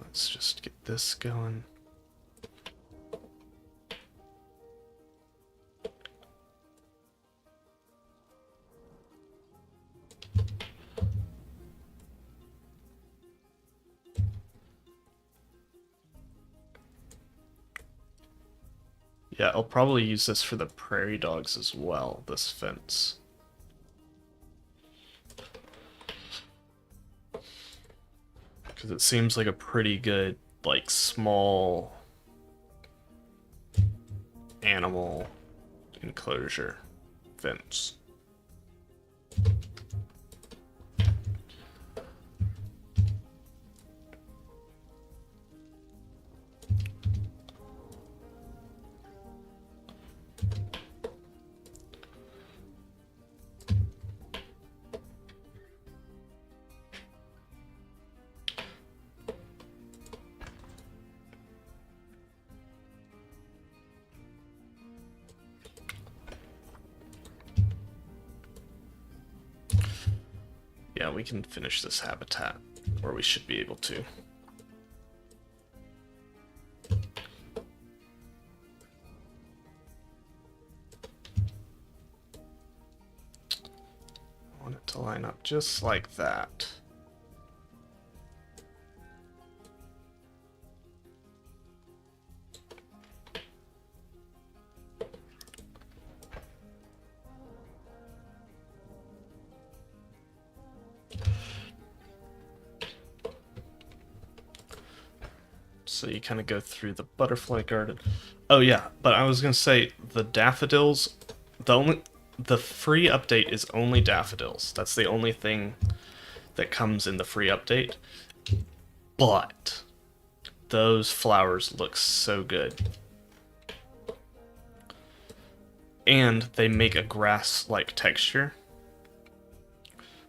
Let's just get this going. Yeah, I'll probably use this for the prairie dogs as well, this fence. Because it seems like a pretty good, like, small animal enclosure fence. Yeah, we can finish this habitat, or we should be able to. I want it to line up just like that. So you kind of go through the butterfly garden. Oh yeah, but I was gonna say the daffodils. The free update is only daffodils. That's the only thing that comes in the free update. But those flowers look so good, and they make a grass-like texture,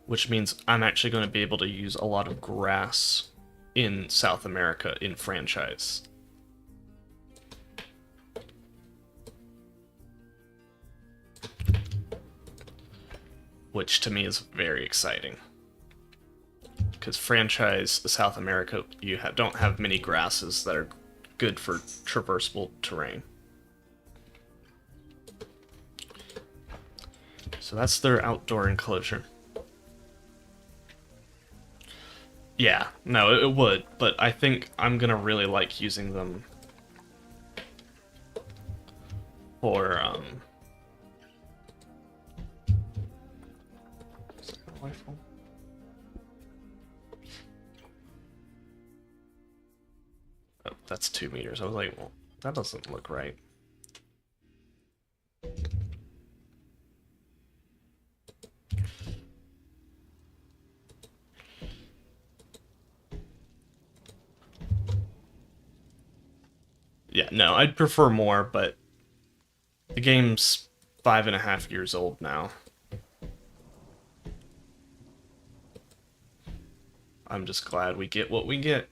which means I'm actually going to be able to use a lot of grass in South America in franchise. Which to me is very exciting. Because franchise South America, you don't have many grasses that are good for traversable terrain. So that's their outdoor enclosure. Yeah, no, it would, but I think I'm gonna really like using them for, is that my rifle? Oh, that's 2 meters. I was like, well, that doesn't look right. Yeah, no, I'd prefer more, but the game's 5.5 years old now. I'm just glad we get what we get.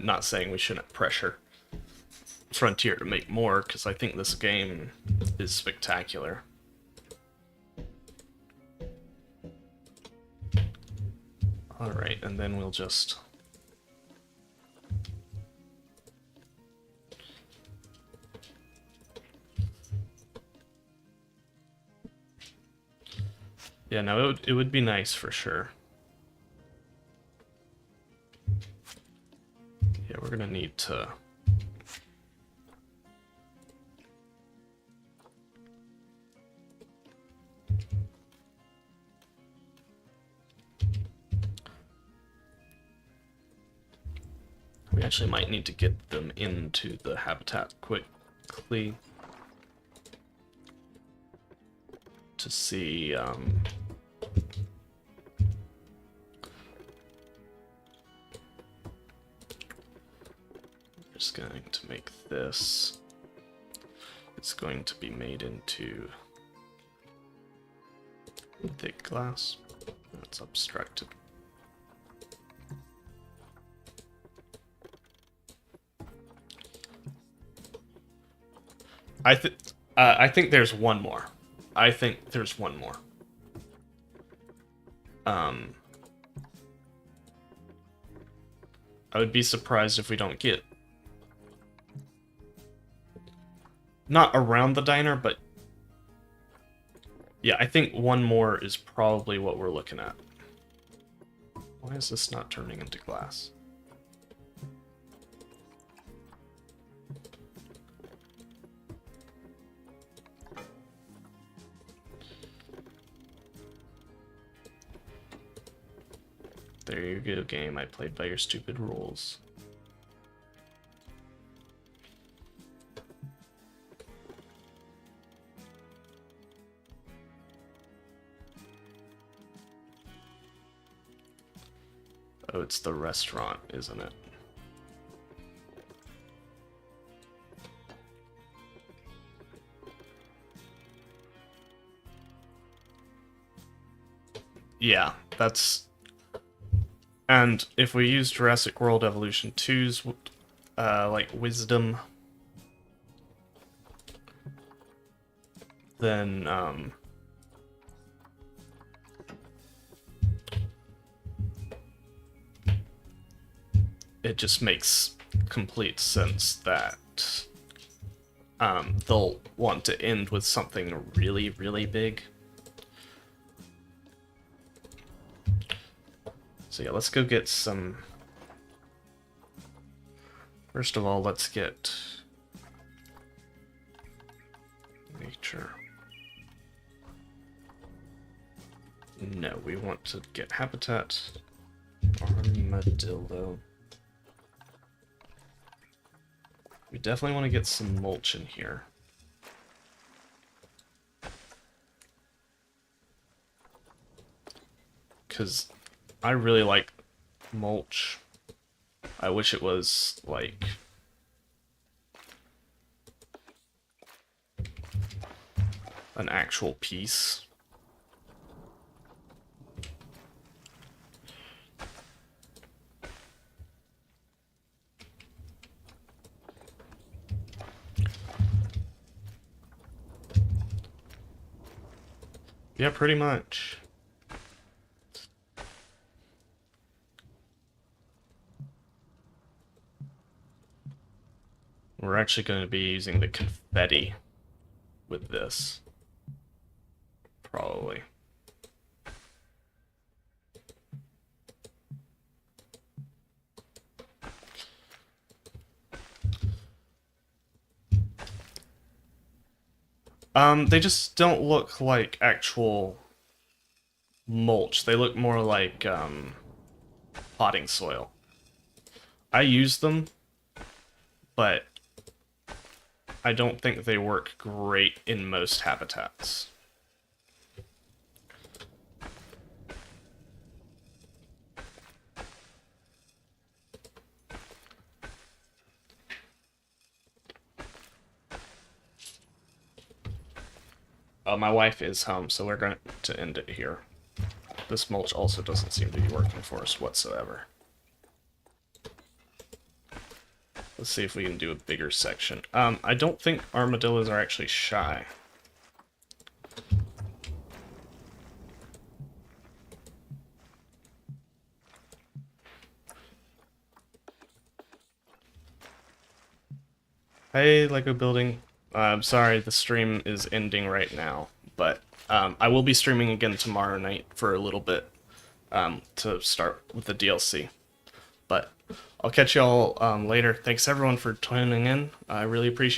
Not saying we shouldn't pressure Frontier to make more, because I think this game is spectacular. Alright, and then we'll just... Yeah, no, it would be nice for sure. Yeah, we're gonna need to... We actually might need to get them into the habitat quickly to see just going to make this, it's going to be made into thick glass. That's abstracted. I think there's one more. I think there's one more. I would be surprised if we don't get... Not around the diner, but... Yeah, I think one more is probably what we're looking at. Why is this not turning into glass? There you go, game. I played by your stupid rules. Oh, it's the restaurant, isn't it? Yeah, that's... And if we use Jurassic World Evolution 2's, like, wisdom, then, it just makes complete sense that, they'll want to end with something really, really big. So yeah, let's go get some... First of all, let's get... nature. No, we want to get habitat. Armadillo. We definitely want to get some mulch in here. Because I really like mulch. I wish it was, like... an actual piece. Yeah, pretty much. We're actually going to be using the confetti with this. Probably. They just don't look like actual mulch. They look more like, potting soil. I use them, but I don't think they work great in most habitats. My wife is home, so we're going to end it here. This mulch also doesn't seem to be working for us whatsoever. Let's see if we can do a bigger section. I don't think armadillos are actually shy. Hey, Lego building. I'm sorry, the stream is ending right now, but I will be streaming again tomorrow night for a little bit to start with the DLC. But I'll catch y'all later. Thanks everyone for tuning in. I really appreciate